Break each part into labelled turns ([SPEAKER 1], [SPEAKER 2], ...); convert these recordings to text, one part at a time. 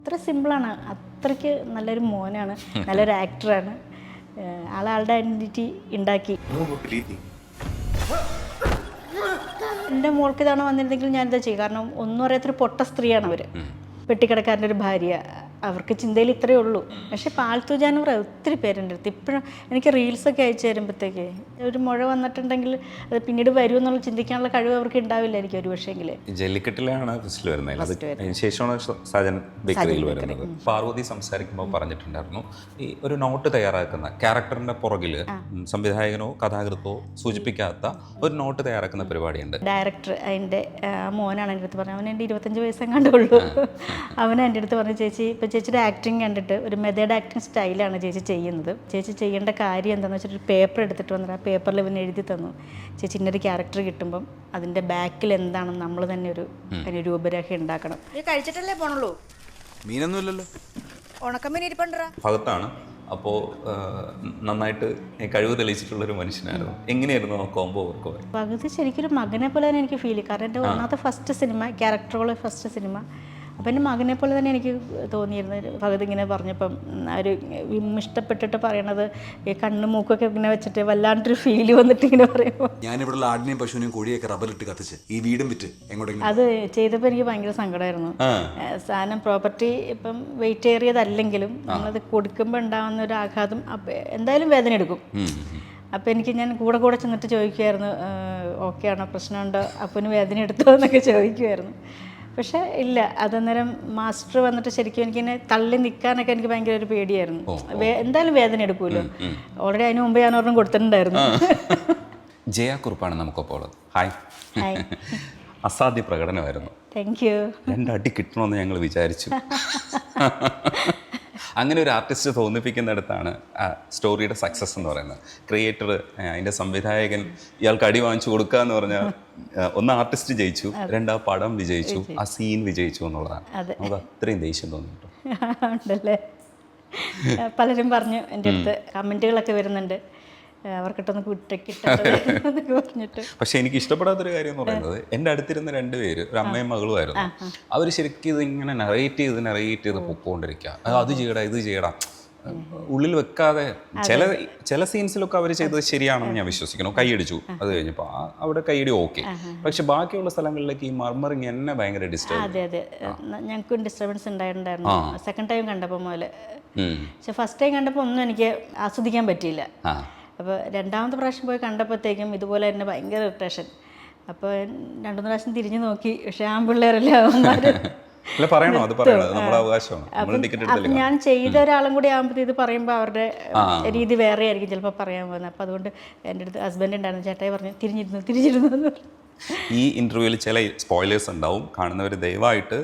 [SPEAKER 1] അത്ര സിമ്പിളാണ്. അത്രയ്ക്ക് നല്ലൊരു മോനാണ്, നല്ലൊരു ആക്ടറാണ്. ആളുടെ ഐഡൻറ്റിറ്റി ഉണ്ടാക്കി. എൻ്റെ മോൾക്ക് ഇതാണ് വന്നിരുന്നെങ്കിൽ ഞാനിതാ ചെയ്യും. കാരണം ഒന്നും അറിയാത്തൊരു പൊട്ട സ്ത്രീയാണ് അവർ. വെട്ടിക്കിടക്കാരൻ്റെ ഒരു ഭാര്യ. അവർക്ക് ചിന്തയിൽ ഇത്രയേ ഉള്ളൂ. പക്ഷേ പാൽത്തുജാന്ന് പറയാം ഒത്തിരി പേരുണ്ട് അടുത്ത്. ഇപ്പോഴും എനിക്ക് റീൽസൊക്കെ അയച്ചു തരുമ്പോഴത്തേക്ക് ഒരു മുഴ വന്നിട്ടുണ്ടെങ്കിൽ അത് പിന്നീട് വരും എന്നുള്ള ചിന്തിക്കാനുള്ള കഴിവ് അവർക്ക് ഉണ്ടാവില്ലായിരിക്കും ഒരു പക്ഷേങ്കിൽ.
[SPEAKER 2] ജല്ലിക്കെട്ടിലാണ് ഫസ്റ്റിൽ വരുന്നത്. അതിന് ശേഷമാണ് സാജൻ ബേക്കറിയിൽ വരുന്നത്. പാർവതി സംസാരിക്കുമ്പോൾ പറഞ്ഞിട്ടുണ്ടായിരുന്നു, ഈ ഒരു നോട്ട് തയ്യാറാക്കുന്ന ക്യാരക്ടറിന്റെ പുറകിൽ സംവിധായകനോ കഥാകൃത്തോ സൂചിപ്പിക്കാത്ത ഒരു നോട്ട് തയ്യാറാക്കുന്ന പരിപാടിയുണ്ട്.
[SPEAKER 1] ഡയറക്ടർ അതിൻ്റെ മോനാണ് എൻ്റെ അടുത്ത് പറഞ്ഞത്. അവൻ എൻ്റെ 25 വയസ്സെങ്ങാണ്ടേ ഉള്ളൂ. അവൻ എൻ്റെ അടുത്ത് പറഞ്ഞു, ചേച്ചി ഇപ്പം ചേച്ചിയുടെ ആക്ടിങ് കണ്ടിട്ട് ഒരു മെത്തേഡ് ആക്ടിങ് സ്റ്റൈലാണ് ചേച്ചി ചെയ്യുന്നത്. ചേച്ചി ചെയ്യേണ്ട കാര്യം എന്താണെന്ന് വെച്ചിട്ട് ഒരു പേപ്പർ എടുത്തിട്ട് വന്നിട്ട് ആ പേപ്പറിൽ ഇവൻ എഴുതി തന്നു, ചേച്ചി ഇന്നൊരു ക്യാരക്ടർ കിട്ടുമ്പം അതിൻ്റെ ബാക്കിൽ എന്താണെന്ന് നമ്മൾ തന്നെ അതിന് രൂപരേഖ ഉണ്ടാക്കണം.
[SPEAKER 3] കഴിച്ചിട്ടല്ലേ പോണുള്ളൂ?
[SPEAKER 2] മീനൊന്നുമില്ലല്ലോ,
[SPEAKER 3] ഉണക്കമീൻ ഇരിപ്പണ്ടറ
[SPEAKER 2] ഭാഗത്താണ്. അപ്പോൾ നന്നായിട്ട് കഴിവ് തെളിയിച്ചിട്ടുള്ളൊരു മനുഷ്യനായിരുന്നു. എങ്ങനെയായിരുന്നു ആ കോംബോ വർക്ക്?
[SPEAKER 1] പകുതി ശരിക്കൊരു മകനെ പോലെ തന്നെ എനിക്ക് ഫീൽ ചെയ്യും. കാരണം എൻ്റെ ഒന്നാമത്തെ ഫസ്റ്റ് സിനിമ, ക്യാരക്ടറുള്ള ഫസ്റ്റ് സിനിമ. അപ്പം എൻ്റെ മകനെ പോലെ തന്നെ എനിക്ക് തോന്നിയിരുന്നത്. പകുതി ഇങ്ങനെ പറഞ്ഞപ്പം ഒരു ഇഷ്ടപ്പെട്ടിട്ട് പറയണത് ഈ കണ്ണും മൂക്കൊക്കെ ഇങ്ങനെ വെച്ചിട്ട് വല്ലാണ്ടൊരു ഫീല് വന്നിട്ട് ഇങ്ങനെ പറയുമ്പോൾ,
[SPEAKER 4] ഞാനിവിടെ ആടിനെയും പശുവിനെയും കോഴിയൊക്കെ റബ്ബറിട്ട് കത്തിച്ച് ഈ വീടും വിറ്റ് എങ്ങോട്ടെങ്കിലും.
[SPEAKER 1] അത് ചെയ്തപ്പോൾ എനിക്ക് ഭയങ്കര സങ്കടമായിരുന്നു. സാധനം പ്രോപ്പർട്ടി ഇപ്പം വെയിറ്റ് ഏറിയതല്ലെങ്കിലും നമ്മളത് കൊടുക്കുമ്പോൾ ഉണ്ടാകുന്ന ഒരു ആഘാതം എന്തായാലും വേദന എടുക്കും. അപ്പോൾ ഞാൻ കൂടെ ചെന്നിട്ട് ചോദിക്കുമായിരുന്നു, ഓക്കെ ആണോ, പ്രശ്നമുണ്ടോ, അപ്പന് വേദന എടുത്തോ എന്നൊക്കെ ചോദിക്കുമായിരുന്നു. പക്ഷേ ഇല്ല, അതന്നേരം മാസ്റ്റർ വന്നിട്ട് ശരിക്കും എനിക്കിങ്ങനെ തള്ളി നിൽക്കാനൊക്കെ എനിക്ക് ഭയങ്കര ഒരു പേടിയായിരുന്നു. എന്തായാലും വേദന എടുക്കുമല്ലോ. ഓൾറെഡി അതിന് മുമ്പ് ഞാൻ ഒരെണ്ണം കൊടുത്തിട്ടുണ്ടായിരുന്നു.
[SPEAKER 2] ജയ കുറുപ്പാണ് നമുക്കൊപ്പോൾ ഉള്ളത്. ഹായ്. അസാധ്യ പ്രകടനമായിരുന്നു.
[SPEAKER 1] Thank you.
[SPEAKER 2] 2 അടി കിട്ടണമെന്ന് ഞങ്ങൾ വിചാരിച്ചു. അങ്ങനെ ഒരു ആർട്ടിസ്റ്റ് തോന്നിപ്പിക്കുന്നിടത്താണ് സ്റ്റോറിയുടെ സക്സസ് എന്ന് പറയുന്നത്. ക്രിയേറ്റർ, അതിൻ്റെ സംവിധായകൻ ഇയാൾക്ക് അടി വാങ്ങിച്ചു കൊടുക്കുക എന്ന് പറഞ്ഞാൽ ഒന്ന് ആർട്ടിസ്റ്റ് ജയിച്ചു, 2 ആ പടം വിജയിച്ചു, ആ സീൻ വിജയിച്ചു എന്നുള്ളതാണ്. നമുക്ക് അത്രയും ദേഷ്യം തോന്നിയിട്ടു
[SPEAKER 1] ഉണ്ടല്ലേ. പലരും പറഞ്ഞു എൻ്റെ അടുത്ത്, കമൻറ്റുകളൊക്കെ വരുന്നുണ്ട്, അവർക്കിട്ടൊന്ന് കിട്ടൊക്കെ പറഞ്ഞിട്ട്.
[SPEAKER 2] പക്ഷെ എനിക്ക് ഇഷ്ടപ്പെടാത്തൊരു കാര്യം എന്ന് പറയുന്നത്, എൻ്റെ അടുത്തിരുന്ന 2 പേര് ഒരു അമ്മയും മകളുമായിരുന്നു. അവർ ശരിക്കും ഇതിങ്ങനെ നറേറ്റ് ചെയ്ത് പൊക്കോണ്ടിരിക്കുക. അത് ചെയ്യടാ, ഇത് ചെയ്യടാ, ഉള്ളിൽ വെക്കാതെ. ചില സീൻസിലൊക്കെ അവർ ചെയ്തത് ശരിയാണെന്ന് ഞാൻ വിശ്വസിക്കുന്നു. കൈയടിച്ചു, അത് കഴിഞ്ഞപ്പോൾ അവിടെ കൈയടി ഓക്കെ. പക്ഷെ ബാക്കിയുള്ള സ്ഥലങ്ങളിലേക്ക് ഈ മർമറിങ് എന്നെ ഭയങ്കര ഡിസ്റ്റർബ്.
[SPEAKER 1] അതെ, ഞങ്ങൾക്കും ഡിസ്റ്റർബൻസ് ഉണ്ടായിട്ടുണ്ടായിരുന്നു സെക്കൻഡ് ടൈം കണ്ടപ്പോൾ മുതൽ. പക്ഷെ ഫസ്റ്റ് ടൈം കണ്ടപ്പോൾ ഒന്നും എനിക്ക് ആസ്വദിക്കാൻ പറ്റിയില്ല. അപ്പോൾ 2ാമത്തെ പ്രാവശ്യം പോയി കണ്ടപ്പോഴത്തേക്കും ഇതുപോലെ തന്നെ ഭയങ്കര ഇറിറ്റേഷൻ. അപ്പോൾ 2-3 പ്രാവശ്യം തിരിഞ്ഞു നോക്കി. പക്ഷേ ആൺപിള്ളേരല്ലേ അവന്മാർ. ഞാൻ ചെയ്ത ഒരാളും കൂടി ആകുമ്പോഴത്തേ ഇത് പറയുമ്പോൾ അവരുടെ രീതി വേറെ ആയിരിക്കും ചിലപ്പോൾ പറയാൻ പോകുന്നത്. അപ്പോൾ അതുകൊണ്ട് എൻ്റെ അടുത്ത് ഹസ്ബൻഡ് ഉണ്ടായിരുന്നു, ചേട്ടായി പറഞ്ഞു തിരിഞ്ഞിരുന്നു എന്ന് പറഞ്ഞു.
[SPEAKER 2] ഈ ഇൻ്റർവ്യൂവിൽ ചില സ്പോയിലേഴ്സ് ഉണ്ടാവും. കാണുന്നവർ ദയവായിട്ട്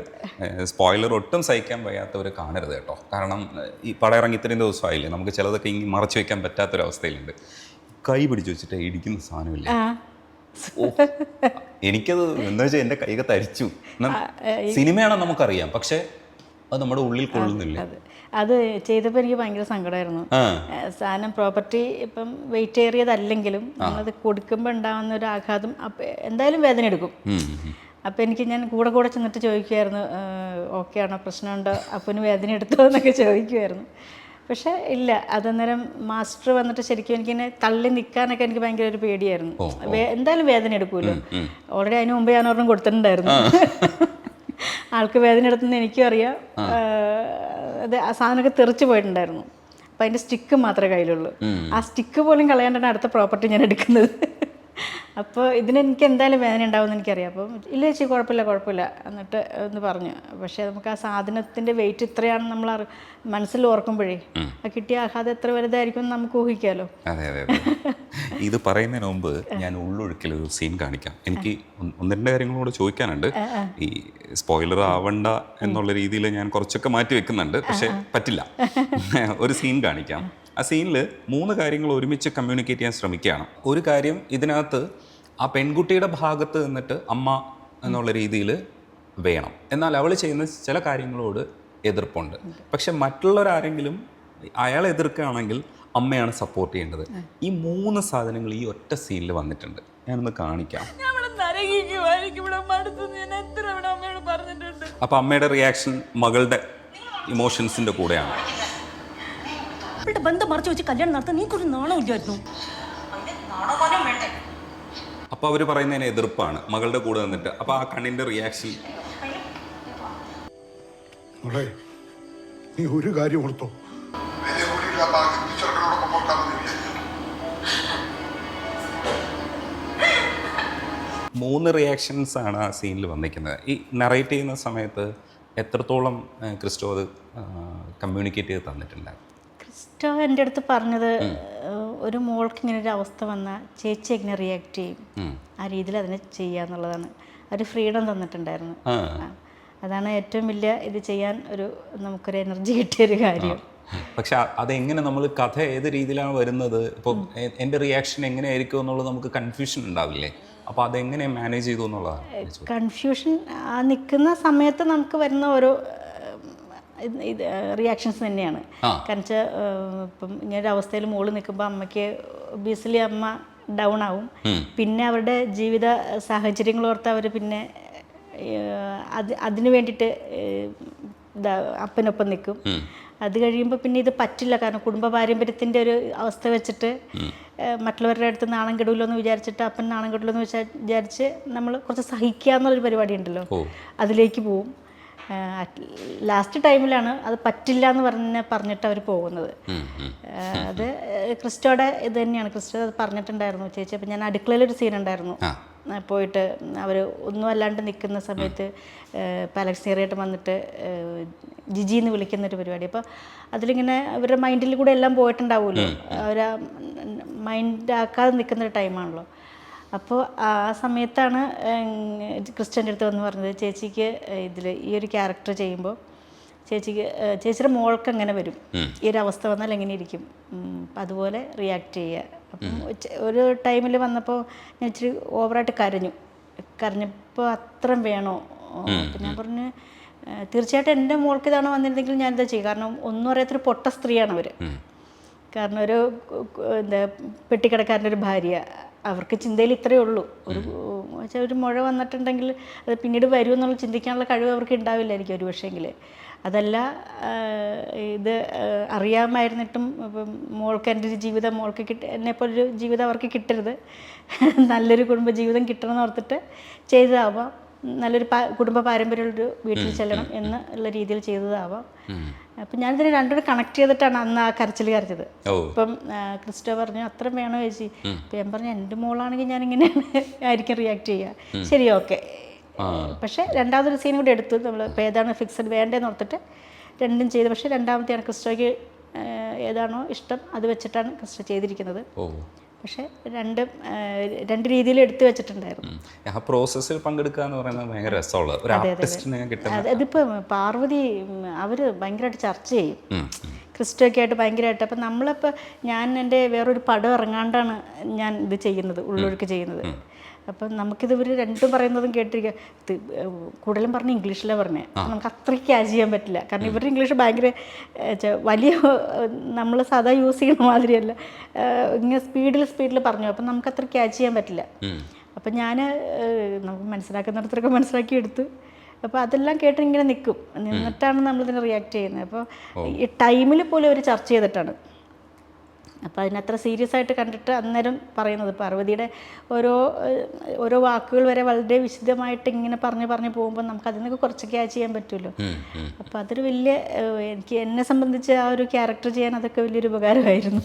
[SPEAKER 2] സ്പോയിലർ ഒട്ടും സഹിക്കാൻ വയ്യാത്തവർ കാണരുത് കേട്ടോ. കാരണം ഈ പടം ഇറങ്ങി ഇത്രയും ദിവസമായില്ലേ, നമുക്ക് ചിലതൊക്കെ ഇങ്ങനെ മറച്ചു വയ്ക്കാൻ പറ്റാത്തൊരവസ്ഥയിലുണ്ട്. കൈ പിടിച്ചു വെച്ചിട്ട് ഇടിക്കുന്ന സാധനമില്ല. എനിക്കത് എന്താ വെച്ചാൽ എൻ്റെ കൈകൾ തരിച്ചു. സിനിമയാണെന്ന് നമുക്കറിയാം, പക്ഷെ അത് നമ്മുടെ ഉള്ളിൽ കൊള്ളുന്നില്ല.
[SPEAKER 1] അത് ചെയ്തപ്പോൾ എനിക്ക് ഭയങ്കര സങ്കടമായിരുന്നു. സാധനം പ്രോപ്പർട്ടി ഇപ്പം വെയിറ്റ് ഏറിയതല്ലെങ്കിലും നമ്മളത് കൊടുക്കുമ്പോൾ ഉണ്ടാകുന്ന ഒരു ആഘാതം എന്തായാലും വേദന എടുക്കും. അപ്പോൾ ഞാൻ കൂടെ ചെന്നിട്ട് ചോദിക്കുമായിരുന്നു, ഓക്കെ ആണോ, പ്രശ്നമുണ്ടോ, അപ്പന് വേദന എടുത്തോ എന്നൊക്കെ ചോദിക്കുമായിരുന്നു. പക്ഷേ ഇല്ല, അതന്നേരം മാസ്റ്റർ വന്നിട്ട് ശരിക്കും എനിക്കിങ്ങനെ തള്ളി നിൽക്കാനൊക്കെ എനിക്ക് ഭയങ്കര ഒരു പേടിയായിരുന്നു. എന്തായാലും വേദന എടുക്കുമല്ലോ. ഓൾറെഡി അതിന് മുമ്പ് ഞാൻ ഒരെണ്ണം കൊടുത്തിട്ടുണ്ടായിരുന്നു. ആൾക്ക് വേദന എടുത്തെന്ന് എനിക്കും അറിയാം. അത് ആ സാധനമൊക്കെ തെറിച്ച് പോയിട്ടുണ്ടായിരുന്നു. അപ്പം അതിൻ്റെ സ്റ്റിക്ക് മാത്രമേ കയ്യിലുള്ളൂ. ആ സ്റ്റിക്ക് പോലും കളയാണ്ടാണ് അടുത്ത പ്രോപ്പർട്ടി ഞാൻ എടുക്കുന്നത്. അപ്പോൾ ഇതിനെനിക്ക് എന്തായാലും വേദന ഉണ്ടാവുമെന്ന് എനിക്കറിയാം. അപ്പം ഇല്ല ചേച്ചി, കുഴപ്പമില്ല എന്നിട്ട് എന്ന് പറഞ്ഞു. പക്ഷേ നമുക്ക് ആ സാധനത്തിൻ്റെ വെയിറ്റ് ഇത്രയാണെന്ന് നമ്മൾ മനസ്സിൽ ഓർക്കുമ്പോഴേ ആ കിട്ടിയ ആഘാതം എത്ര വലുതായിരിക്കും എന്ന് നമുക്ക് ഊഹിക്കാമല്ലോ.
[SPEAKER 2] അതെ. ഇത് പറയുന്നതിന് മുമ്പ് ഞാൻ ഉള്ളൊഴുക്കിൽ ഒരു സീൻ കാണിക്കാം. എനിക്ക് 1-2 കാര്യങ്ങളോട് ചോദിക്കാനുണ്ട്. ഈ സ്പോയിലർ ആവണ്ട എന്നുള്ള രീതിയിൽ ഞാൻ കുറച്ചൊക്കെ മാറ്റി വെക്കുന്നുണ്ട്, പക്ഷെ പറ്റില്ല. ഒരു സീൻ കാണിക്കാം. ആ സീനിൽ 3 കാര്യങ്ങൾ ഒരുമിച്ച് കമ്മ്യൂണിക്കേറ്റ് ചെയ്യാൻ ശ്രമിക്കുകയാണ്. ഒരു കാര്യം, ഇതിനകത്ത് ആ പെൺകുട്ടിയുടെ ഭാഗത്ത് നിന്നിട്ട് അമ്മ എന്നുള്ള രീതിയിൽ വേണം, എന്നാൽ അവൾ ചെയ്യുന്ന ചില കാര്യങ്ങളോട് എതിർപ്പുണ്ട്. പക്ഷെ മറ്റുള്ളവരാരെങ്കിലും അയാൾ എതിർക്കുകയാണെങ്കിൽ അമ്മയാണ് സപ്പോർട്ട് ചെയ്യേണ്ടത്. ഈ 3 സാധനങ്ങൾ ഈ ഒറ്റ സീനിൽ വന്നിട്ടുണ്ട്. ഞാനൊന്ന് കാണിക്കാം. അപ്പോൾ അമ്മയുടെ റിയാക്ഷൻ മകളുടെ ഇമോഷൻസിൻ്റെ കൂടെയാണ്.
[SPEAKER 5] അവളുടെ ബന്ധം മറച്ചു വെച്ച് കല്യാണം നടത്താൻ നീക്കൊരു നാണം ഇല്ലായിരുന്നു.
[SPEAKER 2] അപ്പോൾ അവർ പറയുന്നതിന് എതിർപ്പാണ് മകളുടെ കൂടെ നിന്നിട്ട്. അപ്പോൾ ആ കണ്ണിൻ്റെ റിയാക്ഷൻ
[SPEAKER 6] നീ ഒരു കാര്യം ഓർത്തോ,
[SPEAKER 2] മൂന്ന് റിയാക്ഷൻസ് ആണ് ആ സീനിൽ വന്നിരിക്കുന്നത്. ഈ നറേറ്റ് ചെയ്യുന്ന സമയത്ത് എത്രത്തോളം ക്രിസ്റ്റോ അത് കമ്മ്യൂണിക്കേറ്റ് ചെയ്ത് തന്നിട്ടുണ്ടായിരുന്നു?
[SPEAKER 1] ക്രിസ്റ്റോ എൻ്റെ അടുത്ത് പറഞ്ഞത് ഒരു മോൾക്ക് ഇങ്ങനെ ഒരു അവസ്ഥ വന്നാൽ ചേച്ചി എങ്ങനെ റിയാക്ട് ചെയ്യും, ആ രീതിയിൽ അതിനെ ചെയ്യുക എന്നുള്ളതാണ്. ഒരു ഫ്രീഡം തന്നിട്ടുണ്ടായിരുന്നു. അതാണ് ഏറ്റവും വലിയ ഇത് ചെയ്യാൻ നമുക്കൊരു എനർജി കിട്ടിയൊരു കാര്യം.
[SPEAKER 2] പക്ഷെ അതെങ്ങനെ നമ്മൾ കഥ ഏത് രീതിയിലാണ് വരുന്നത്, ഇപ്പോൾ എൻ്റെ റിയാക്ഷൻ എങ്ങനെയായിരിക്കും എന്നുള്ളത് നമുക്ക് കൺഫ്യൂഷൻ ഉണ്ടാവില്ലേ? അപ്പോൾ അതെങ്ങനെ മാനേജ് ചെയ്തു എന്നുള്ളതാണ്
[SPEAKER 1] കൺഫ്യൂഷൻ. ആ നിൽക്കുന്ന സമയത്ത് നമുക്ക് വരുന്ന ഓരോ ഇത് റിയാക്ഷൻസ് തന്നെയാണ്. കാരണം വെച്ചാൽ ഇപ്പം ഇങ്ങനൊരു അവസ്ഥയിൽ മോള് നിൽക്കുമ്പോൾ അമ്മയ്ക്ക് ഒബിയസ്ലി അമ്മ ഡൗൺ ആവും. പിന്നെ അവരുടെ ജീവിത സാഹചര്യങ്ങൾ ഓർത്ത് അവർ പിന്നെ അതിന് വേണ്ടിയിട്ട് അപ്പനൊപ്പം നിൽക്കും. അത് കഴിയുമ്പോൾ പിന്നെ ഇത് പറ്റില്ല. കാരണം കുടുംബ പാരമ്പര്യത്തിൻ്റെ ഒരു അവസ്ഥ വെച്ചിട്ട് മറ്റുള്ളവരുടെ അടുത്ത് നാണം കെടുമല്ലോ എന്ന് വിചാരിച്ചിട്ട് അപ്പൻ നാണം കെടുമല്ലോ എന്ന് വിചാരിച്ച് നമ്മൾ കുറച്ച് സഹിക്കുക എന്നുള്ളൊരു പരിപാടി ഉണ്ടല്ലോ, അതിലേക്ക് പോവും. ലാസ്റ്റ് ടൈമിലാണ് അത് പറ്റില്ല എന്ന് പറഞ്ഞിട്ട് അവർ പോകുന്നത്. അത് ക്രിസ്റ്റോയുടെ ഇത് തന്നെയാണ്. ക്രിസ്റ്റോ അത് പറഞ്ഞിട്ടുണ്ടായിരുന്നു. ചേച്ചി അപ്പം ഞാൻ അടുക്കളയിലൊരു സീൻ ഉണ്ടായിരുന്നു, പോയിട്ട് അവർ ഒന്നും അല്ലാണ്ട് നിൽക്കുന്ന സമയത്ത് പാലക്സേറിയായിട്ട് വന്നിട്ട് ജിജി എന്ന് വിളിക്കുന്നൊരു പരിപാടി. അപ്പോൾ അതിലിങ്ങനെ അവരുടെ മൈൻഡിൽ കൂടെ എല്ലാം പോയിട്ടുണ്ടാവുമല്ലോ, അവർ മൈൻഡ് ആക്കാതെ നിൽക്കുന്നൊരു ടൈമാണല്ലോ. അപ്പോൾ ആ സമയത്താണ് ക്രിസ്റ്റ്യൻ്റെ അടുത്ത് വന്ന് പറഞ്ഞത്, ചേച്ചിക്ക് ഈ ഒരു ക്യാരക്ടർ ചെയ്യുമ്പോൾ ചേച്ചിയുടെ മോൾക്ക് എങ്ങനെ വരും, ഈ ഒരു അവസ്ഥ വന്നാൽ എങ്ങനെ ഇരിക്കും, അതുപോലെ റിയാക്ട് ചെയ്യുക. അപ്പം ഒരു ടൈമിൽ വന്നപ്പോൾ ഞാൻ ഇച്ചിരി ഓവറായിട്ട് കരഞ്ഞപ്പോൾ അത്രയും വേണോ? അപ്പം ഞാൻ പറഞ്ഞു തീർച്ചയായിട്ടും എൻ്റെ മോൾക്ക് ഇതാണ് വന്നിരുന്നെങ്കിൽ ഞാനിതാ ചെയ്യും. കാരണം ഒന്നും അറിയാത്തൊരു പൊട്ട സ്ത്രീയാണ് അവർ. കാരണം ഒരു പെട്ടിക്കടക്കാരൻ്റെ ഒരു ഭാര്യ, അവർക്ക് ചിന്തയിൽ ഇത്രയേ ഉള്ളൂ. ഒരു മുഴ വന്നിട്ടുണ്ടെങ്കിൽ അത് പിന്നീട് വരുമെന്നുള്ള ചിന്തിക്കാനുള്ള കഴിവ് അവർക്ക് ഉണ്ടാവില്ലായിരിക്കും ഒരു പക്ഷേങ്കിൽ. അതല്ല, ഇത് അറിയാമായിരുന്നിട്ടും ഇപ്പം മോൾക്ക് എൻ്റെ ഒരു ജീവിതം മോൾക്ക് എന്നെപ്പോലൊരു ജീവിതം അവർക്ക് കിട്ടരുത്, നല്ലൊരു കുടുംബജീവിതം കിട്ടണമെന്ന് ഓർത്തിട്ട് ചെയ്തതാവാം. നല്ലൊരു കുടുംബ പാരമ്പര്യമുള്ളൊരു വീട്ടിൽ ചെല്ലണം എന്നുള്ള രീതിയിൽ ചെയ്തതാവാം. അപ്പം ഞാനിതിനെ രണ്ടുകൂടെ കണക്ട് ചെയ്തിട്ടാണ് അന്ന് ആ കരച്ചിൽ കരച്ചത്. ഇപ്പം ക്രിസ്റ്റോ പറഞ്ഞു അത്രയും വേണോ ചേച്ചി? അപ്പം ഞാൻ പറഞ്ഞു എൻ്റെ മോളാണെങ്കിൽ ഞാനിങ്ങനെയാണ് ആയിരിക്കും റിയാക്ട് ചെയ്യുക. ശരി, ഓക്കെ. പക്ഷേ രണ്ടാമതൊരു സീൻ കൂടി എടുത്തു നമ്മൾ. ഇപ്പോൾ ഏതാണ് ഫിക്സഡ് വേണ്ടതെന്ന് ഓർത്തിട്ട് രണ്ടും ചെയ്തു. പക്ഷേ രണ്ടാമത്തെയാണ് ക്രിസ്റ്റോയ്ക്ക് ഏതാണോ ഇഷ്ടം അത് വെച്ചിട്ടാണ് ക്രിസ്റ്റോ ചെയ്തിരിക്കുന്നത്. പക്ഷേ രണ്ട് രീതിയിൽ എടുത്തു വെച്ചിട്ടുണ്ടായിരുന്നു.
[SPEAKER 2] ആ പ്രോസസ്സിൽ പങ്കെടുക്കുക എന്ന് പറയുന്നത് ഭയങ്കര രസമുള്ള ഒരു ആർട്ടിസ്റ്റിനെ കിട്ടുന്നത്.
[SPEAKER 1] അതിപ്പോൾ പാർവതി അവർ ഭയങ്കരമായിട്ട് ചർച്ച ചെയ്യും ക്രിസ്റ്റോയ്ക്ക് ആയിട്ട് ഭയങ്കരമായിട്ട്. അപ്പം നമ്മളിപ്പോൾ ഞാൻ എൻ്റെ വേറൊരു പടം ഇറങ്ങാണ്ടാണ് ഞാൻ ഇത് ചെയ്യുന്നത്, ഉള്ളൊഴുക്ക് ചെയ്യുന്നത്. അപ്പം നമുക്കിത് ഇവർ രണ്ടും പറയുന്നതും കേട്ടിരിക്കുക. കൂടുതലും പറഞ്ഞ് ഇംഗ്ലീഷിലാണ് പറഞ്ഞത്. നമുക്ക് അത്രയ്ക്ക് ക്യാച്ച് ചെയ്യാൻ പറ്റില്ല. കാരണം ഇവരുടെ ഇംഗ്ലീഷ് ഭയങ്കര വലിയ നമ്മൾ സാധാ യൂസ് ചെയ്യുന്ന മാതിരിയല്ല, ഇങ്ങനെ സ്പീഡിൽ പറഞ്ഞു. അപ്പം നമുക്ക് അത്ര ക്യാച്ച് ചെയ്യാൻ പറ്റില്ല. അപ്പം ഞാൻ നമുക്ക് മനസ്സിലാക്കുന്നിടത്തൊക്കെ മനസ്സിലാക്കി എടുത്തു. അപ്പോൾ അതെല്ലാം കേട്ട് ഇങ്ങനെ നിന്നിട്ടാണ് നമ്മളിതിനെ റിയാക്ട് ചെയ്യുന്നത്. അപ്പോൾ ഈ ടൈമിൽ പോലും അവർ ചർച്ച ചെയ്തിട്ടാണ്. അപ്പോൾ അതിനത്ര സീരിയസ് ആയിട്ട് കണ്ടിട്ട് അന്നേരം പറയുന്നത് പാർവതിയുടെ ഓരോ വാക്കുകൾ വരെ വളരെ വിശദമായിട്ട് ഇങ്ങനെ പറഞ്ഞു പോകുമ്പോൾ നമുക്ക് അതിൽ നിന്നൊക്കെ കുറച്ച് ക്യാച്ച് ചെയ്യാൻ പറ്റുമല്ലോ. അപ്പോൾ അതൊരു വലിയ എന്നെ സംബന്ധിച്ച് ആ ഒരു ക്യാരക്ടർ ചെയ്യാൻ അതൊക്കെ വലിയൊരു ഉപകാരമായിരുന്നു.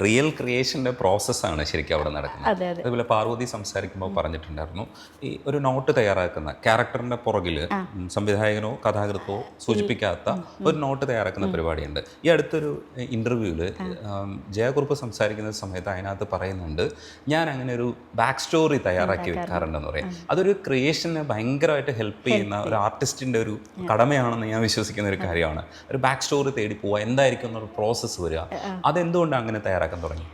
[SPEAKER 2] റിയൽ ക്രിയേഷൻ്റെ പ്രോസസ്സാണ് ശരിക്കും അവിടെ നടക്കുന്നത്.
[SPEAKER 1] അതെ.
[SPEAKER 2] അതുപോലെ പാർവതി സംസാരിക്കുമ്പോൾ പറഞ്ഞിട്ടുണ്ടായിരുന്നു, ഈ ഒരു നോട്ട് തയ്യാറാക്കുന്ന ക്യാരക്ടറിൻ്റെ പുറകിൽ സംവിധായകനോ കഥാകൃത്തോ സൂചിപ്പിക്കാത്ത ഒരു നോട്ട് തയ്യാറാക്കുന്ന പരിപാടിയുണ്ട്. ഈ അടുത്തൊരു ഇൻ്റർവ്യൂവിൽ ജയകുറുപ്പ് സംസാരിക്കുന്ന സമയത്ത് അതിനകത്ത് പറയുന്നുണ്ട്, ഞാൻ അങ്ങനെ ഒരു ബാക്ക് സ്റ്റോറി തയ്യാറാക്കി വെക്കാറുണ്ടെന്ന് പറയാം. അതൊരു ക്രിയേഷന് ഭയങ്കരമായിട്ട് ഹെൽപ്പ് ചെയ്യുന്ന ഒരു ആർട്ടിസ്റ്റിൻ്റെ ഒരു കടമയാണെന്ന് ഞാൻ വിശ്വസിക്കുന്ന ഒരു കാര്യമാണ്. ഒരു ബാക്ക് സ്റ്റോറി തേടി പോവുക, എന്തായിരിക്കും എന്നൊരു പ്രോസസ്സ് വരിക. അതെന്തുകൊണ്ടാണ് അങ്ങനെ തയ്യാറാക്കാൻ തുടങ്ങി?